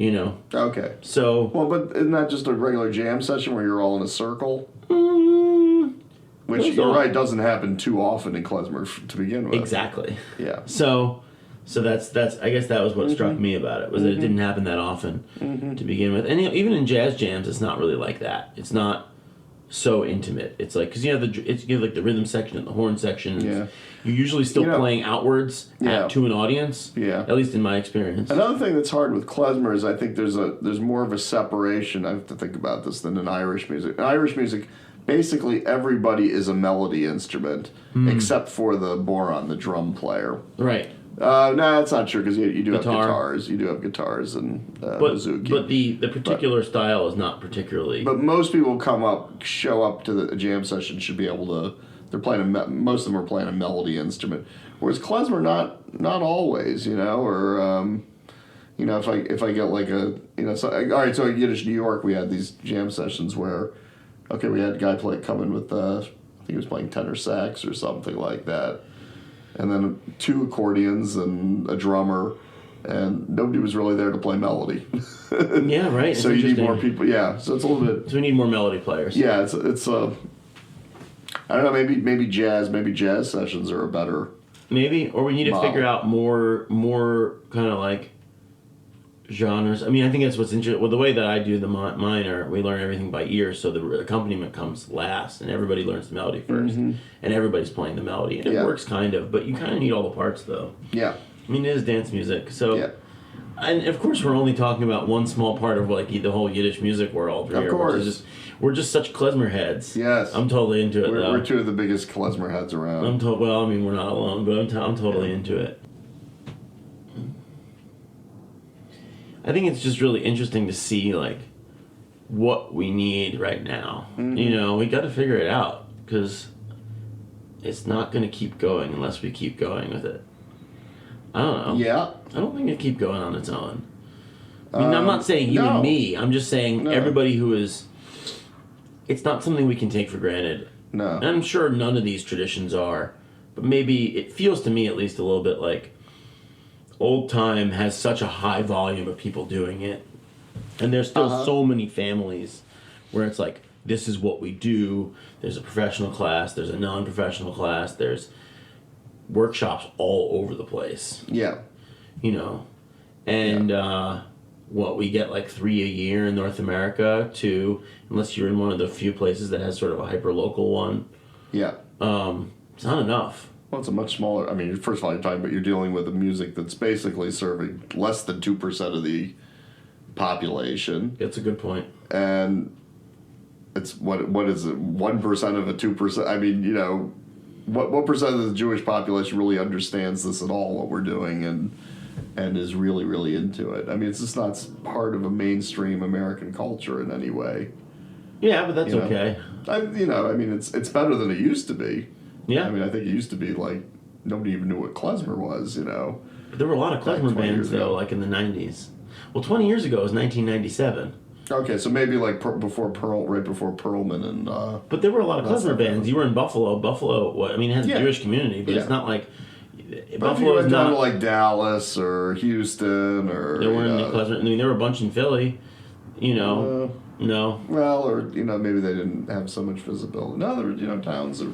Okay. So well, but isn't that just a regular jam session where you're all in a circle? Which you're right, doesn't happen too often in klezmer to begin with. Exactly. Yeah. So that's I guess that was what struck me about it, was that it didn't happen that often to begin with, and even in jazz jams, it's not really like that. It's not so intimate. It's like because you have like the rhythm section and the horn section. Yeah. You're usually still playing outwards to an audience. Yeah. At least in my experience. Another thing that's hard with klezmer is I think there's more of a separation. I have to think about this than in Irish music. In Irish music, basically everybody is a melody instrument except for the boron, the drum player. Right. No, that's not true because you do Guitar. have guitars. You do have guitars and bouzouki. But the particular style is not particularly. But most people show up to the jam session should be able to. They're playing most of them are playing a melody instrument, whereas klezmer not always, or if I get like so all right. So at Yiddish New York, we had these jam sessions where, we had a guy come in with I think he was playing tenor sax or something like that. And then 2 accordions and a drummer, and nobody was really there to play melody. Yeah, right. So you need more people. Yeah, so it's a little bit. So we need more melody players. Yeah, it's I don't know. Maybe jazz sessions are a better. Maybe, or we need to model. figure out more kind of like genres. I mean, I think that's what's interesting. Well, the way that I do the minor, we learn everything by ear, so the accompaniment comes last, and everybody learns the melody first, and everybody's playing the melody, and it works kind of, but you kind of need all the parts, though. Yeah. I mean, it is dance music, so... Yeah. And, of course, we're only talking about one small part of, like, the whole Yiddish music world here. Of course. We're just such klezmer heads. Yes. I'm totally into it, though. We're 2 of the biggest klezmer heads around. Well, I mean, we're not alone, but I'm totally into it. I think it's just really interesting to see, like, what we need right now. We got to figure it out, because it's not going to keep going unless we keep going with it. I don't know. Yeah. I don't think it'll keep going on its own. I mean, I'm not saying you and me. I'm just saying everybody who is... It's not something we can take for granted. No. And I'm sure none of these traditions are. But maybe it feels to me at least a little bit like old time has such a high volume of people doing it. And there's still so many families where it's like, this is what we do. There's a professional class. There's a non-professional class. There's workshops all over the place. Yeah. And we get like 3 a year in North America, 2, unless you're in one of the few places that has sort of a hyper-local one. Yeah. It's not enough. Well, it's a much smaller... I mean, first of all, you're dealing with a music that's basically serving less than 2% of the population. That's a good point. And it's, what is it, 1% of a 2%? I mean, what percent of the Jewish population really understands this at all, what we're doing, and is really, really into it? I mean, it's just not part of a mainstream American culture in any way. Yeah, but that's okay. I mean, it's better than it used to be. Yeah. I mean, I think it used to be like nobody even knew what klezmer was, But there were a lot of klezmer bands, though, like in the 90s. Well, 20 years ago was 1997. Okay, so maybe like right before Perlman and... But there were a lot of klezmer bands. You were in Buffalo. Buffalo, it has a Jewish community, but it's not like... But if you Buffalo is went down not. to like Dallas or Houston or There weren't any pleasant. I mean, there were a bunch in Philly. No. Well, or maybe they didn't have so much visibility. No, there were towns or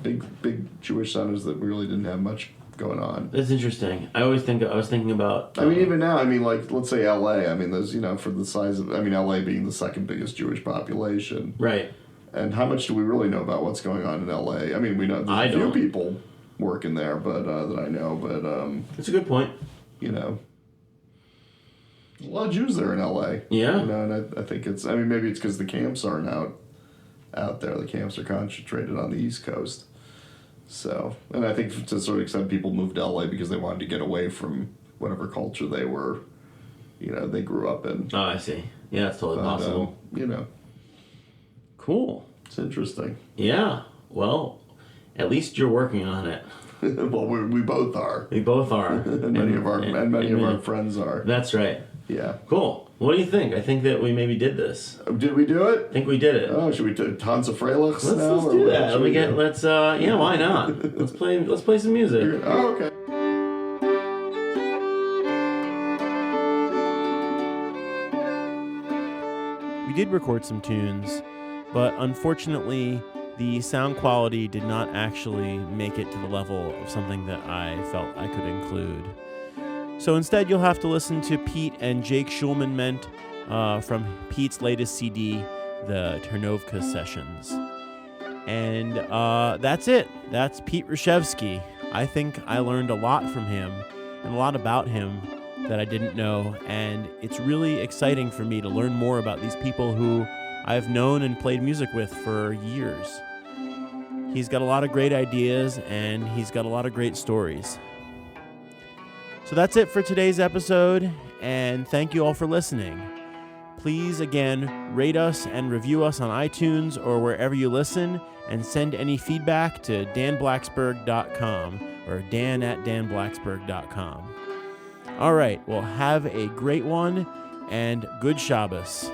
big Jewish centers that really didn't have much going on. That's interesting. I was thinking about. I mean, even now, like let's say L.A. I mean, there's for the size of L.A. being the second biggest Jewish population, right? And how much do we really know about what's going on in L.A.? I mean, we know there's a few people working there, but that I know, but that's a good point. A lot of Jews there in L.A. Yeah. And I think it's. I mean, maybe it's because the camps aren't out there. The camps are concentrated on the East Coast. So, and I think to a certain extent, people moved to L.A. because they wanted to get away from whatever culture they were, they grew up in. Oh, I see. Yeah, it's totally possible. Cool. It's interesting. Yeah. Well, at least you're working on it. Well, we both are. We both are. and many of our friends are. That's right. Yeah. Cool. What do you think? I think that we maybe did this. Did we do it? I think we did it. Oh, should we do Tons of Freilich now? Let's do that. Yeah, why not? Let's play some music. Oh, okay. We did record some tunes, but unfortunately, the sound quality did not actually make it to the level of something that I felt I could include. So instead, you'll have to listen to Pete and Jake Schulman-Ment from Pete's latest CD, the Ternovka Sessions. And that's it. That's Pete Rushefsky. I think I learned a lot from him and a lot about him that I didn't know, and it's really exciting for me to learn more about these people who I've known and played music with for years. He's got a lot of great ideas, and he's got a lot of great stories. So that's it for today's episode, and thank you all for listening. Please, again, rate us and review us on iTunes or wherever you listen, and send any feedback to danblacksburg.com or dan@danblacksburg.com. All right, well, have a great one, and good Shabbos.